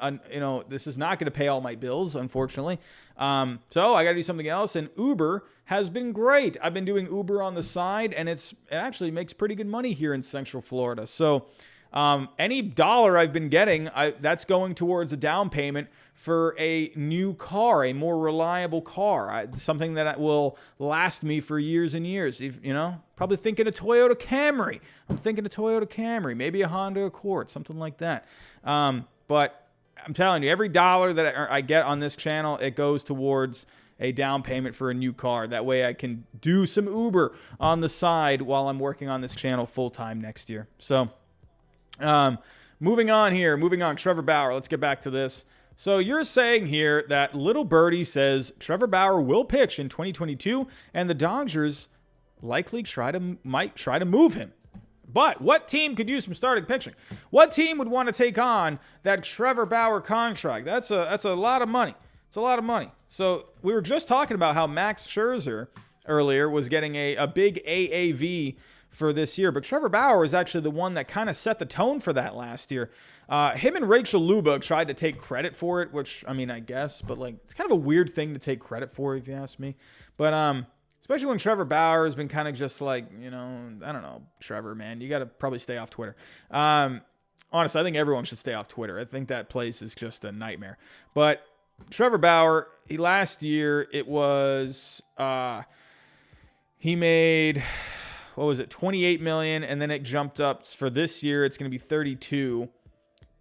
this is not going to pay all my bills, unfortunately. So I got to do something else, and Uber has been great. I've been doing Uber on the side, and it actually makes pretty good money here in Central Florida. So any dollar I've been getting, that's going towards a down payment for a new car, a more reliable car, something that will last me for years and years. Probably thinking a Toyota Camry. I'm thinking a Toyota Camry, maybe a Honda Accord, something like that. But I'm telling you, every dollar that I get on this channel, it goes towards a down payment for a new car. That way I can do some Uber on the side while I'm working on this channel full time next year. So moving on, Trevor Bauer. Let's get back to this. So you're saying here that Little Birdie says Trevor Bauer will pitch in 2022 and the Dodgers likely might try to move him. But what team could use some starting pitching? What team would want to take on that Trevor Bauer contract? That's a lot of money. It's a lot of money. So we were just talking about how Max Scherzer earlier was getting a big AAV for this year, but Trevor Bauer is actually the one that kind of set the tone for that last year. Him and Rachel Luba tried to take credit for it, which, I guess, but it's kind of a weird thing to take credit for, if you ask me. But especially when Trevor Bauer has been kind of just I don't know, Trevor, man, you got to probably stay off Twitter. Honestly, I think everyone should stay off Twitter. I think that place is just a nightmare. But Trevor Bauer, last year, it was, he made, what was it, $28 million, and then it jumped up for this year. It's going to be 32,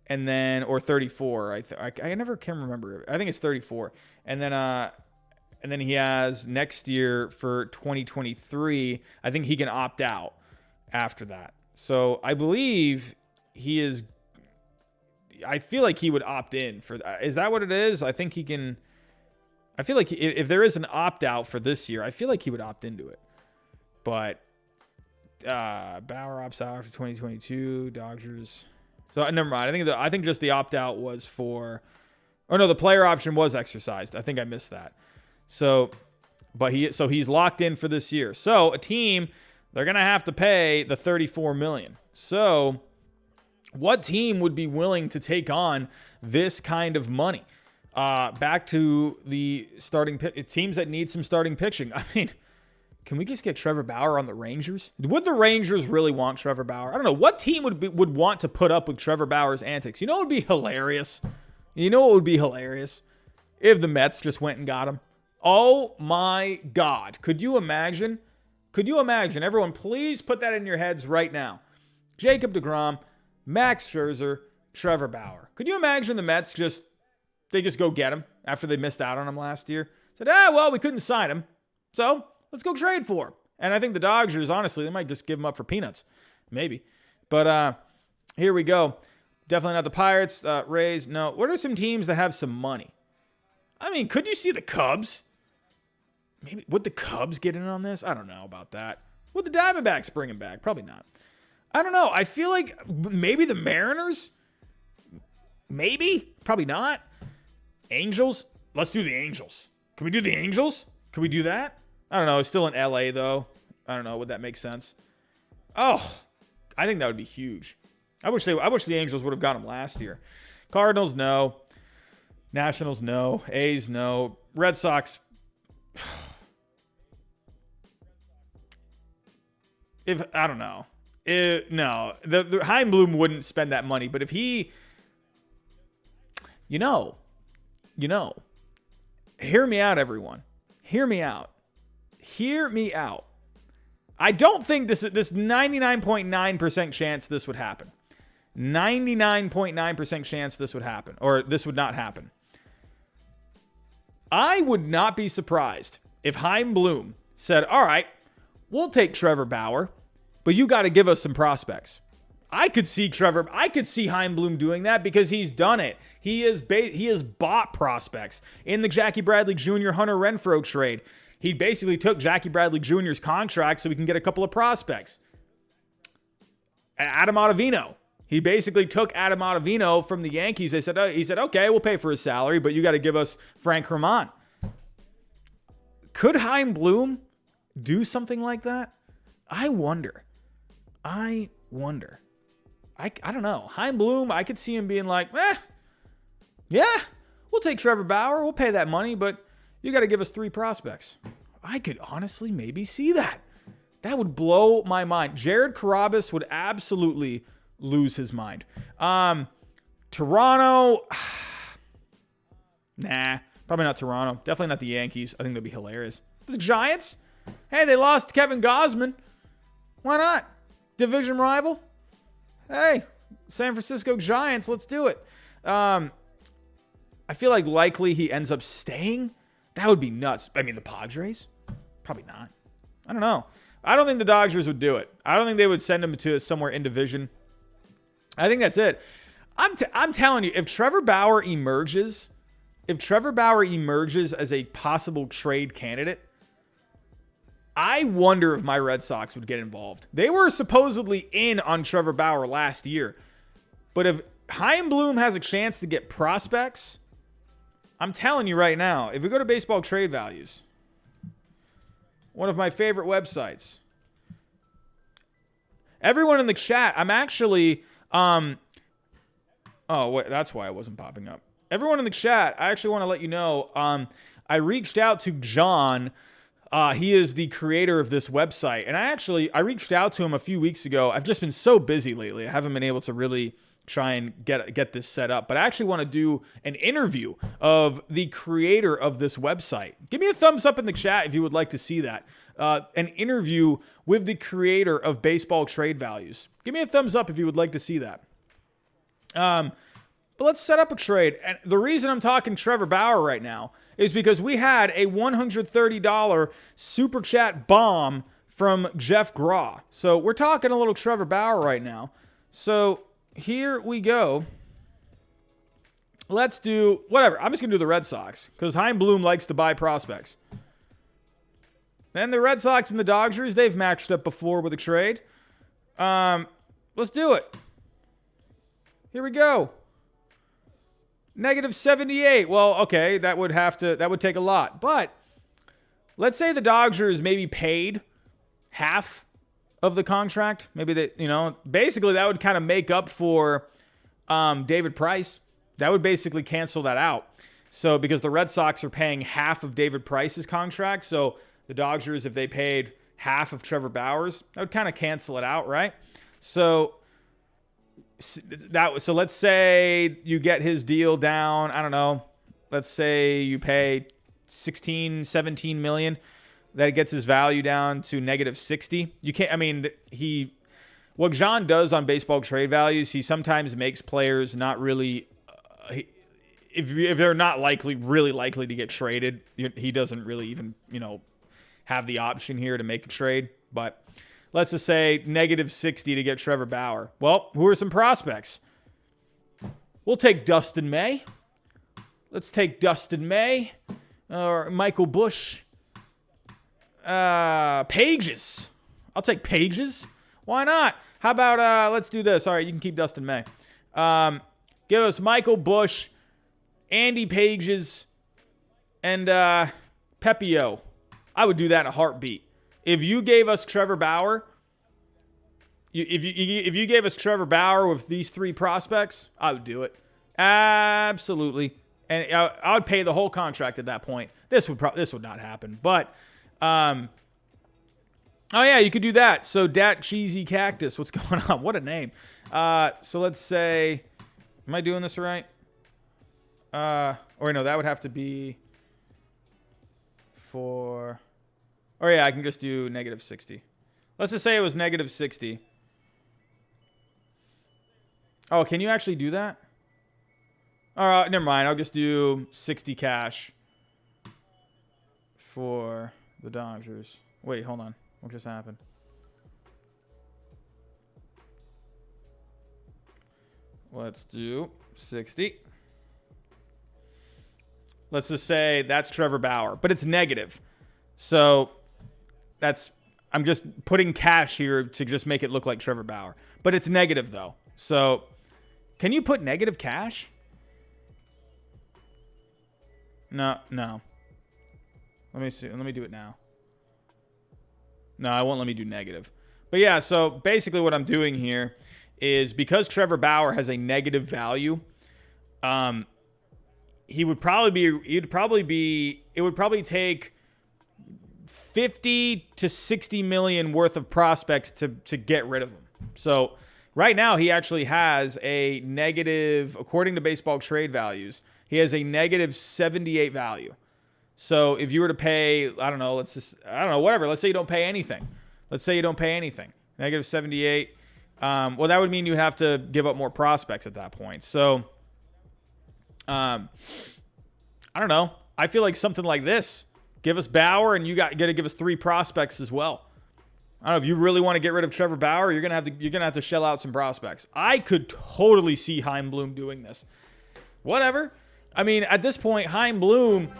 and then, or 34. I never can remember. I think it's 34, and then he has next year for 2023. I think he can opt out after that. So I believe he is. I feel like he would opt in for that. Is that what it is? I think he can. I feel like if there is an opt out for this year, I feel like he would opt into it. But Bauer opts out after 2022. Dodgers. So never mind. I think just the opt out was for. Oh no, the player option was exercised. I think I missed that. So, but he's locked in for this year. So a team, they're gonna have to pay the $34 million. So, what team would be willing to take on this kind of money? Back to the starting teams that need some starting pitching. Can we just get Trevor Bauer on the Rangers? Would the Rangers really want Trevor Bauer? I don't know. What team would want to put up with Trevor Bauer's antics? You know what would be hilarious? If the Mets just went and got him. Oh my God. Could you imagine? Everyone, please put that in your heads right now. Jacob deGrom, Max Scherzer, Trevor Bauer. Could you imagine the Mets just go get him after they missed out on him last year? Said, well, we couldn't sign him, so let's go trade for him. And I think the Dodgers, honestly, they might just give him up for peanuts. Maybe. But here we go. Definitely not the Pirates, Rays. No. What are some teams that have some money? Could you see the Cubs? Maybe. Would the Cubs get in on this? I don't know about that. Would the Diamondbacks bring him back? Probably not. I don't know. I feel like maybe the Mariners. Maybe. Probably not. Angels. Let's do the Angels. Can we do the Angels? Can we do that? I don't know. It's still in LA, though. I don't know. Would that make sense? Oh, I think that would be huge. I wish the Angels would have got him last year. Cardinals, no. Nationals, no. A's, no. Red Sox. I don't know. No. The Chaim Bloom wouldn't spend that money, but if he, hear me out, everyone. Hear me out. I don't think this 99.9% chance this would happen. 99.9% chance this would happen, or this would not happen. I would not be surprised if Chaim Bloom said, all right, we'll take Trevor Bauer, but you got to give us some prospects. I could see Chaim Bloom doing that because he's done it. He has bought prospects. In the Jackie Bradley Jr. Hunter Renfroe trade, he basically took Jackie Bradley Jr.'s contract so we can get a couple of prospects. Adam Ottavino. He basically took Adam Ottavino from the Yankees. He said, okay, we'll pay for his salary, but you got to give us Frank Herman. Could Chaim Bloom do something like that? I wonder. I don't know. Chaim Bloom, I could see him being like, yeah, we'll take Trevor Bauer. We'll pay that money, but you got to give us 3 prospects. I could honestly maybe see that. That would blow my mind. Jared Carrabis would absolutely lose his mind. Toronto, nah, probably not Toronto. Definitely not the Yankees. I think that'd be hilarious. The Giants, hey, they lost Kevin Gausman. Why not? Division rival. Hey, San Francisco Giants, let's do it. I feel like likely he ends up staying. That would be nuts. I mean, the Padres? Probably not. I don't know. I don't think the Dodgers would do it. I don't think they would send him to somewhere in division. I think that's it. I'm telling you, if Trevor Bauer emerges as a possible trade candidate, I wonder if my Red Sox would get involved. They were supposedly in on Trevor Bauer last year. But if Chaim Bloom has a chance to get prospects, I'm telling you right now, if we go to Baseball Trade Values, one of my favorite websites, everyone in the chat, I'm actually, oh, wait, that's why it wasn't popping up. Everyone in the chat, I actually want to let you know, I reached out to John. He is the creator of this website. And I reached out to him a few weeks ago. I've just been so busy lately. I haven't been able to really try and get this set up. But I actually want to do an interview of the creator of this website. Give me a thumbs up in the chat if you would like to see that. An interview with the creator of Baseball Trade Values. Give me a thumbs up if you would like to see that. But let's set up a trade. And the reason I'm talking Trevor Bauer right now is because we had a $130 super chat bomb from Jeff Graw. So we're talking a little Trevor Bauer right now. So here we go. Let's do whatever. I'm just going to do the Red Sox because Chaim Bloom likes to buy prospects. And the Red Sox and the Dodgers, they've matched up before with a trade. Let's do it. Here we go. -78. Well, okay, that would take a lot. But let's say the Dodgers maybe paid half of the contract. Maybe basically that would kind of make up for David Price. That would basically cancel that out. So because the Red Sox are paying half of David Price's contract, so the Dodgers, if they paid half of Trevor Bauer's, that would kind of cancel it out, right? So let's say you get his deal down, I don't know, let's say you pay 16, 17 million. That gets his value down to -60. You can't, I mean, what John does on Baseball Trade Values, he sometimes makes players not really, if they're not really likely to get traded, he doesn't really even, have the option here to make a trade. But let's just say -60 to get Trevor Bauer. Well, who are some prospects? We'll take Dustin May. Let's take Dustin May or Michael Busch. Pages. I'll take Pages. Why not? How about let's do this. All right, you can keep Dustin May. Give us Michael Busch, Andy Pages, and Pepio. I would do that in a heartbeat. If you gave us Trevor Bauer, if you gave us Trevor Bauer with these 3 prospects, I would do it. Absolutely. And I would pay the whole contract at that point. This would not happen. But oh yeah, you could do that. So Dat Cheesy Cactus, what's going on? What a name. So let's say, am I doing this right? Or no, that would have to be for, oh yeah, I can just do -60. Let's just say it was negative 60. Oh, can you actually do that? All right, never mind. I'll just do 60 cash for the Dodgers. Wait, hold on. What just happened? Let's do 60. Let's just say that's Trevor Bauer, but it's negative. So I'm just putting cash here to just make it look like Trevor Bauer. But it's negative, though. So can you put negative cash? No. Let me see. Let me do it now. No, I won't let me do negative. But yeah, so basically what I'm doing here is because Trevor Bauer has a negative value, it would probably take 50 to 60 million worth of prospects to get rid of him. So right now he actually has a negative, according to baseball trade values, he has a negative 78 value. So if you were to pay, whatever. Let's say you don't pay anything. Negative 78. Well, that would mean you have to give up more prospects at that point. So, I don't know. I feel like something like this. Give us Bauer, and you got to give us 3 prospects as well. I don't know if you really want to get rid of Trevor Bauer. You're gonna have to shell out some prospects. I could totally see Chaim Bloom doing this. Whatever. I mean, at this point, Chaim Bloom.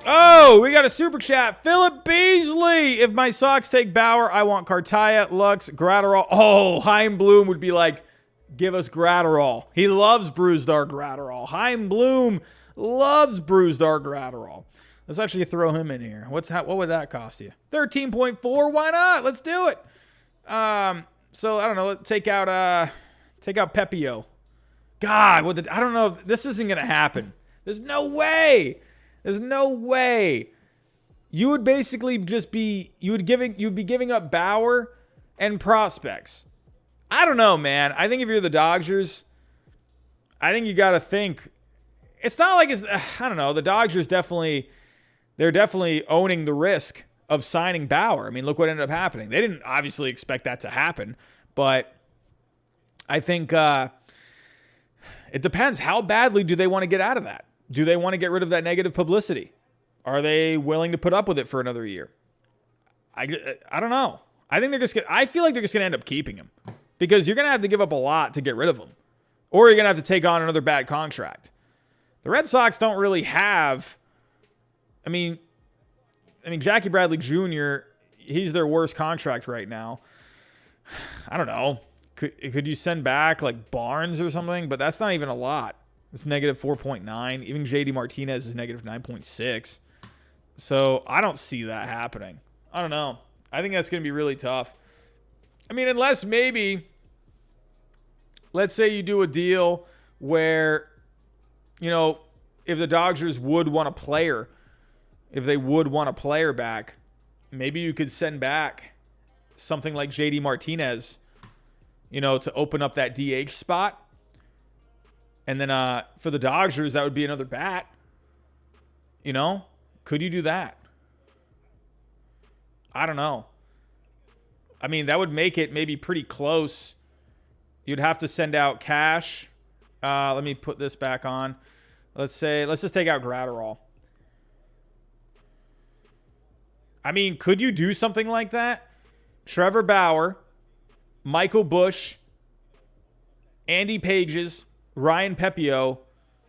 Oh, we got a super chat. Philip Beasley. If my Sox take Bauer, I want Cartaya, Lux, Gratterall. Oh, Chaim Bloom would be like, give us Gratterall. He loves Bruised-Ar Gratterall. Chaim Bloom loves Bruised-Ar Gratterall. Let's actually throw him in here. What would that cost you? 13.4. Why not? Let's do it. So I don't know. Let's take out Pepio. God, I don't know. This isn't gonna happen. There's no way. You would basically just be you'd be giving up Bauer and prospects. I don't know, man. I think if you're the Dodgers, I think you got to think. It's not like I don't know. The Dodgers they're definitely owning the risk of signing Bauer. I mean, look what ended up happening. They didn't obviously expect that to happen, but I think it depends. How badly do they want to get out of that? Do they want to get rid of that negative publicity? Are they willing to put up with it for another year? I don't know. I feel like they're just going to end up keeping him because you're going to have to give up a lot to get rid of him, or you're going to have to take on another bad contract. The Red Sox don't really have. I mean, Jackie Bradley Jr., he's their worst contract right now. I don't know. Could you send back like Barnes or something? But that's not even a lot. It's negative 4.9. Even JD Martinez is negative 9.6. So I don't see that happening. I don't know. I think that's going to be really tough. I mean, unless maybe, let's say you do a deal where, if the Dodgers would want a player, if they would want a player back, maybe you could send back something like JD Martinez, to open up that DH spot. And then for the Dodgers, that would be another bat. Could you do that? I don't know. I mean, that would make it maybe pretty close. You'd have to send out cash. Let me put this back on. Let's just take out Gratterall. I mean, could you do something like that? Trevor Bauer, Michael Busch, Andy Pages, Ryan Pepio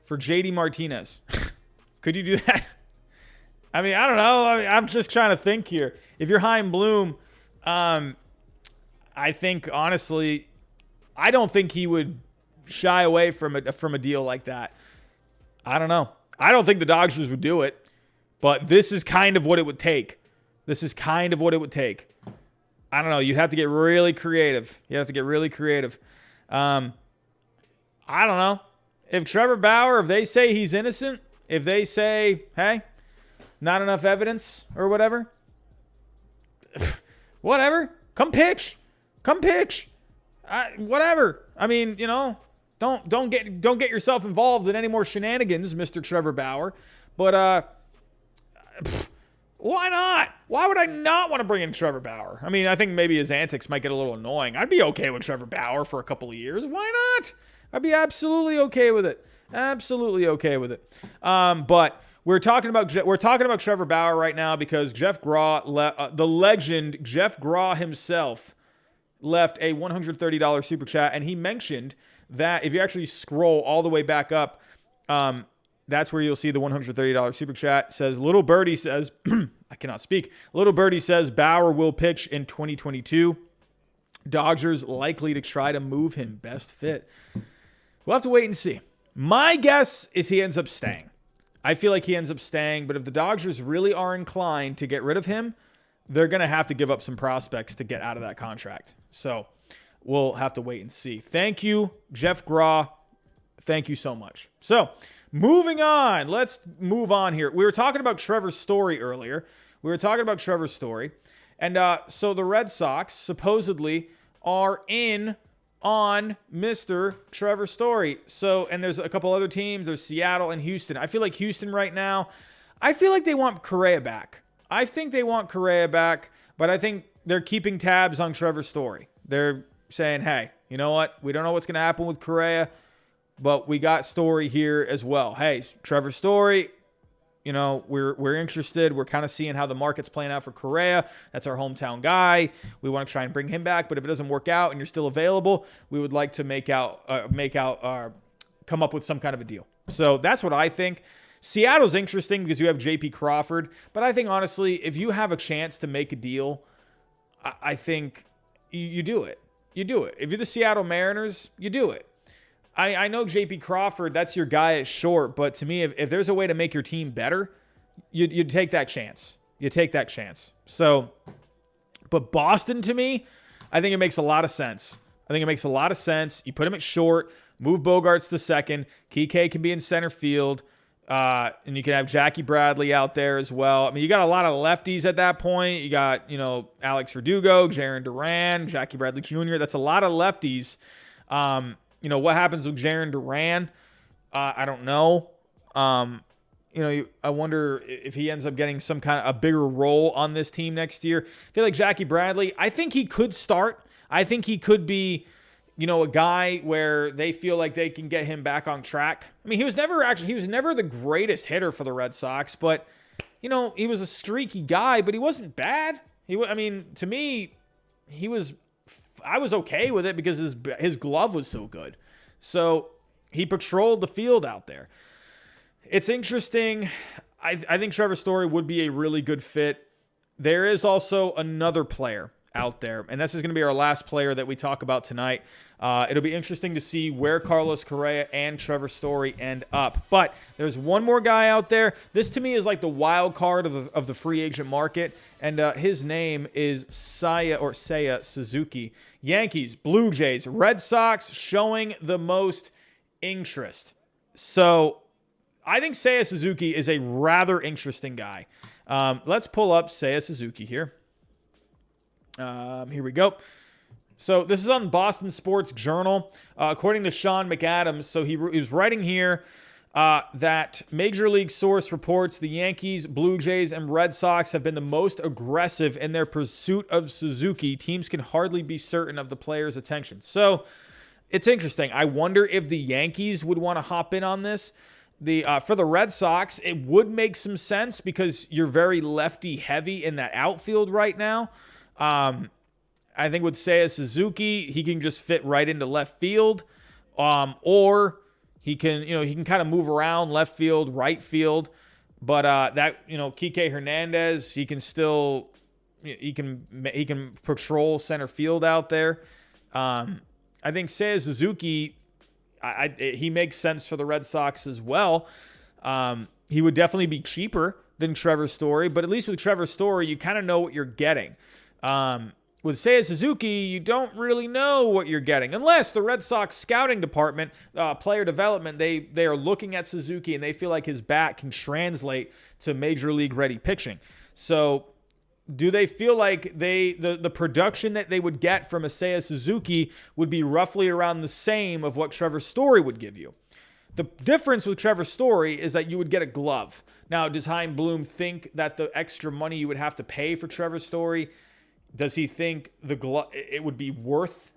for JD Martinez. Could you do that? I mean, I don't know. I'm just trying to think here. If you're Chaim Bloom, I think, honestly, I don't think he would shy away from a deal like that. I don't know. I don't think the Dodgers would do it, but this is kind of what it would take. I don't know. You'd have to get really creative. I don't know. If Trevor Bauer, if they say he's innocent, if they say, hey, not enough evidence or whatever, come pitch. Whatever. I mean, don't get yourself involved in any more shenanigans, Mr. Trevor Bauer. But Why not? Why would I not want to bring in Trevor Bauer? I mean, I think maybe his antics might get a little annoying. I'd be okay with Trevor Bauer for a couple of years. Why not? I'd be absolutely okay with it. Absolutely okay with it. But we're talking about Trevor Bauer right now because Jeff Graw, the legend Jeff Graw himself, left a $130 super chat, and he mentioned that if you actually scroll all the way back up, that's where you'll see the $130 super chat. Says Little Birdie says, I cannot speak. Little Birdie says Bauer will pitch in 2022. Dodgers likely to try to move him. Best fit. We'll have to wait and see. My guess is he ends up staying. I feel like he ends up staying, but if the Dodgers really are inclined to get rid of him, they're going to have to give up some prospects to get out of that contract. So we'll have to wait and see. Thank you, Jeff Graw. Thank you so much. So moving on. Let's move on here. We were talking about Trevor Story earlier. And so the Red Sox supposedly are in on Mr. Trevor Story. So, and there's a couple other teams. There's Seattle and Houston. I feel like Houston right now, I feel like they want Correa back. I think they want Correa back, but I think they're keeping tabs on Trevor Story. They're saying, hey, you know what? We don't know what's going to happen with Correa, but we got Story here as well. Hey, Trevor Story, you know, we're interested. We're kind of seeing how the market's playing out for Correa. That's our hometown guy. We want to try and bring him back, but if it doesn't work out and you're still available, we would like to come up with some kind of a deal. So that's what I think. Seattle's interesting because you have J.P. Crawford, but I think honestly, if you have a chance to make a deal, I think you do it. You do it. If you're the Seattle Mariners, you do it. I know J.P. Crawford, that's your guy at short, but to me, if there's a way to make your team better, you take that chance. You take that chance. So, but Boston, to me, I think it makes a lot of sense. You put him at short, move Bogarts to second. Kike can be in center field, and you can have Jackie Bradley out there as well. I mean, you got a lot of lefties at that point. You got, Alex Verdugo, Jarren Duran, Jackie Bradley Jr. That's a lot of lefties. What happens with Jarren Duran? I don't know. I wonder if he ends up getting some kind of a bigger role on this team next year. I feel like Jackie Bradley, I think he could start. I think he could be, a guy where they feel like they can get him back on track. I mean, he was never the greatest hitter for the Red Sox, but, he was a streaky guy, but he wasn't bad. To me, I was okay with it because his glove was so good. So he patrolled the field out there. It's interesting. I think Trevor Story would be a really good fit. There is also another player out there, and this is going to be our last player that we talk about tonight. It'll be interesting to see where Carlos Correa and Trevor Story end up. But there's one more guy out there. This to me is like the wild card of the free agent market, and his name is Seiya Suzuki. Yankees, Blue Jays, Red Sox showing the most interest. So I think Seiya Suzuki is a rather interesting guy. Let's pull up Seiya Suzuki here. Here we go. So this is on Boston Sports Journal. According to Sean McAdams, so he was writing here that Major League source reports the Yankees, Blue Jays, and Red Sox have been the most aggressive in their pursuit of Suzuki. Teams can hardly be certain of the player's attention. So it's interesting. I wonder if the Yankees would want to hop in on this. For the Red Sox, it would make some sense because you're very lefty heavy in that outfield right now. I think with Seiya Suzuki, he can just fit right into left field, or he can kind of move around left field, right field. But Kike Hernandez, he can patrol center field out there. I think Seiya Suzuki, he makes sense for the Red Sox as well. He would definitely be cheaper than Trevor Story, but at least with Trevor Story, you kind of know what you're getting. With Seiya Suzuki, you don't really know what you're getting. Unless the Red Sox scouting department, player development, they are looking at Suzuki and they feel like his bat can translate to major league ready pitching. So do they feel like the production that they would get from a Seiya Suzuki would be roughly around the same of what Trevor Story would give you? The difference with Trevor Story is that you would get a glove. Now, does Chaim Bloom think that the extra money you would have to pay for Trevor Story, does he think the glove it would be worth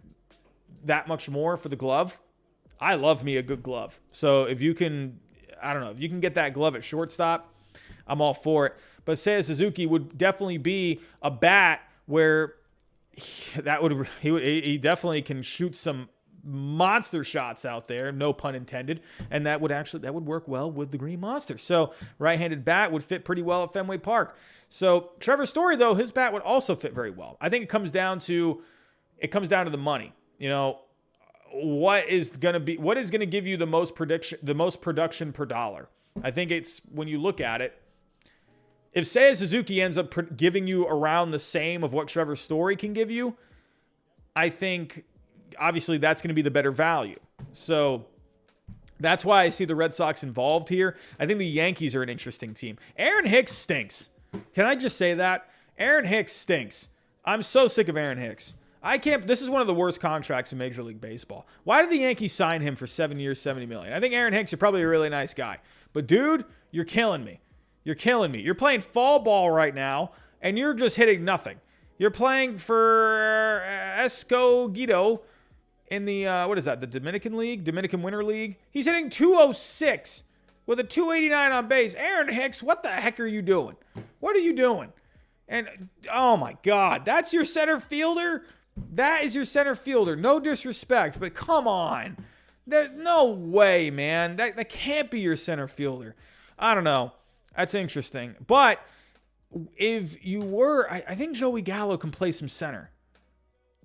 that much more for the glove? I love me a good glove. So if you can, I don't know, if you can get that glove at shortstop, I'm all for it. But Seiya Suzuki would definitely be a bat where he definitely can shoot some monster shots out there, no pun intended, and that would work well with the Green Monster. So right-handed bat would fit pretty well at Fenway Park. So Trevor Story, though, his bat would also fit very well. I think it comes down to the money. You know, what is going to give you the most production per dollar? I think it's when you look at it. If Seiya Suzuki ends up giving you around the same of what Trevor Story can give you, I think obviously that's going to be the better value. So that's why I see the Red Sox involved here. I think the Yankees are an interesting team. Aaron Hicks stinks. Can I just say that? Aaron Hicks stinks. I'm so sick of Aaron Hicks. This is one of the worst contracts in Major League Baseball. Why did the Yankees sign him for 7 years, $70 million? I think Aaron Hicks is probably a really nice guy. But dude, you're killing me. You're killing me. You're playing fall ball right now, and you're just hitting nothing. You're playing for Escogido in the, the Dominican Winter League. He's hitting 206 with a 289 on base. Aaron Hicks, what the heck are you doing? What are you doing? And, oh my God, that's your center fielder? That is your center fielder. No disrespect, but come on. There's no way, man. That can't be your center fielder. I don't know. That's interesting. But if you were, I think Joey Gallo can play some center.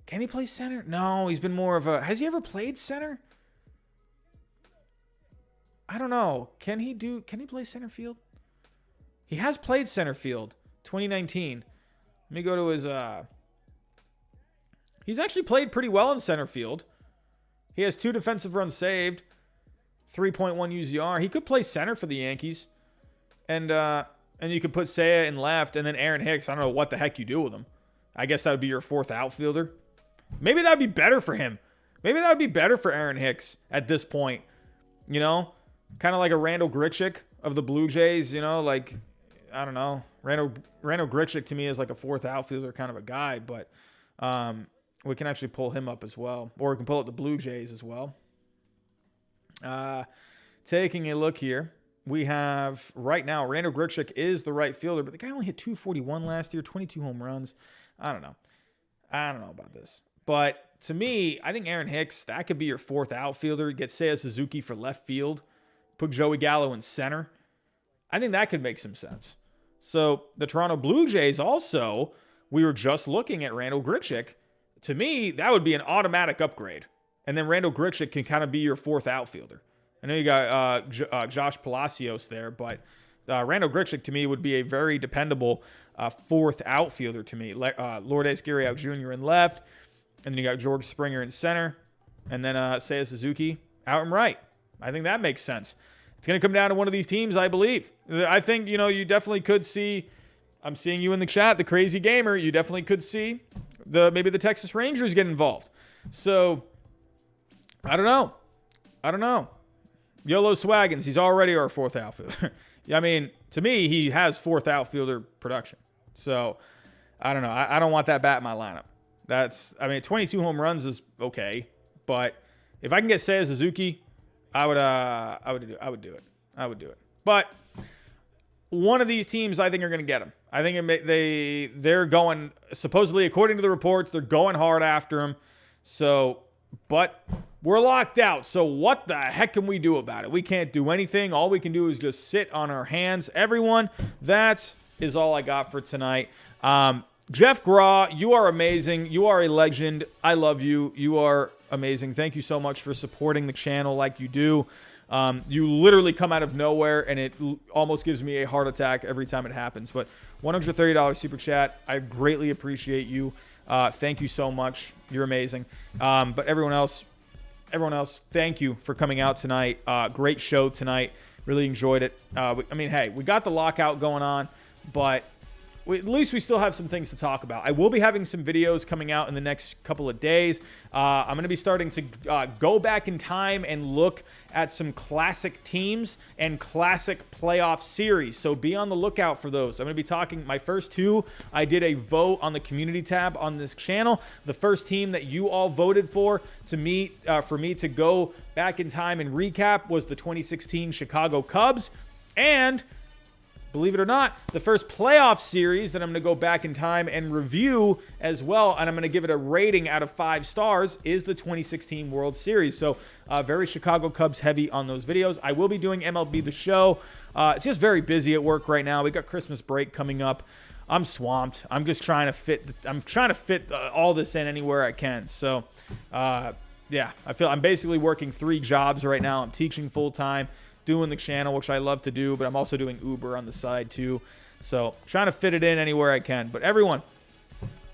Can he play center? No, he's been more of a, has he ever played center? I don't know. Can he play center field? He has played center field, 2019. Let me go to his, he's actually played pretty well in center field. He has 2 defensive runs saved, 3.1 UZR. He could play center for the Yankees. And you could put Seiya in left, and then Aaron Hicks. I don't know what the heck you do with him. I guess that would be your 4th outfielder. Maybe that would be better for him. Maybe that would be better for Aaron Hicks at this point. You know, kind of like a Randall Grichuk of the Blue Jays. You know, like, I don't know. Randall Grichuk to me is like a 4th outfielder kind of a guy, but we can actually pull him up as well, or we can pull up the Blue Jays as well. Taking a look here. We have, right now, Randall Grichuk is the right fielder, but the guy only hit 241 last year, 22 home runs. I don't know about this. But to me, I think Aaron Hicks, that could be your 4th outfielder. Get Seiya Suzuki for left field. Put Joey Gallo in center. I think that could make some sense. So the Toronto Blue Jays also, we were just looking at Randall Grichuk. To me, that would be an automatic upgrade. And then Randall Grichuk can kind of be your 4th outfielder. I know you got Josh Palacios there, but Randall Grichuk to me would be a very dependable 4th outfielder to me. Lourdes Gurriel Jr. in left, and then you got George Springer in center, and then Seiya Suzuki out and right. I think that makes sense. It's going to come down to one of these teams, I believe. I think, you definitely could see, I'm seeing you in the chat, the Crazy Gamer, you definitely could see maybe the Texas Rangers get involved. So, I don't know. YOLO Swaggins, he's already our 4th outfielder. I mean, to me, he has 4th outfielder production. So, I don't know. I don't want that bat in my lineup. 22 home runs is okay, but if I can get Seiya Suzuki, I would do it. But one of these teams, I think, are going to get him. I think they're going, supposedly, according to the reports, they're going hard after him. So, but we're locked out, so what the heck can we do about it? We can't do anything. All we can do is just sit on our hands. Everyone, that is all I got for tonight. Jeff Graw, you are amazing. You are a legend. I love you. You are amazing. Thank you so much for supporting the channel like you do. You literally come out of nowhere, and it almost gives me a heart attack every time it happens. But $130 super chat. I greatly appreciate you. Thank you so much. You're amazing. But everyone else, thank you for coming out tonight. Great show tonight. Really enjoyed it. Hey, we got the lockout going on, but at least we still have some things to talk about. I will be having some videos coming out in the next couple of days. I'm going to be starting to go back in time and look at some classic teams and classic playoff series. So be on the lookout for those. I'm going to be talking my first two. I did a vote on the community tab on this channel. The first team that you all voted for me to go back in time and recap was the 2016 Chicago Cubs. And believe it or not, the first playoff series that I'm going to go back in time and review as well, and I'm going to give it a rating out of 5 stars, is the 2016 World Series. So very Chicago Cubs heavy on those videos. I will be doing MLB The Show. It's just very busy at work right now. We got Christmas break coming up. I'm swamped. I'm just trying to fit all this in anywhere I can. So yeah, I'm basically working 3 jobs right now. I'm teaching full time, doing the channel, which I love to do, but I'm also doing Uber on the side too. So trying to fit it in anywhere I can. But everyone,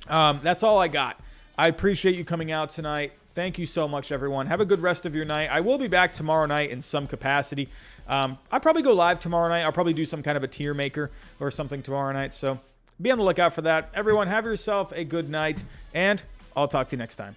that's all I got. I appreciate you coming out tonight. Thank you so much, everyone. Have a good rest of your night. I will be back tomorrow night in some capacity. I'll probably go live tomorrow night. I'll probably do some kind of a tier maker or something tomorrow night. So be on the lookout for that. Everyone, have yourself a good night, and I'll talk to you next time.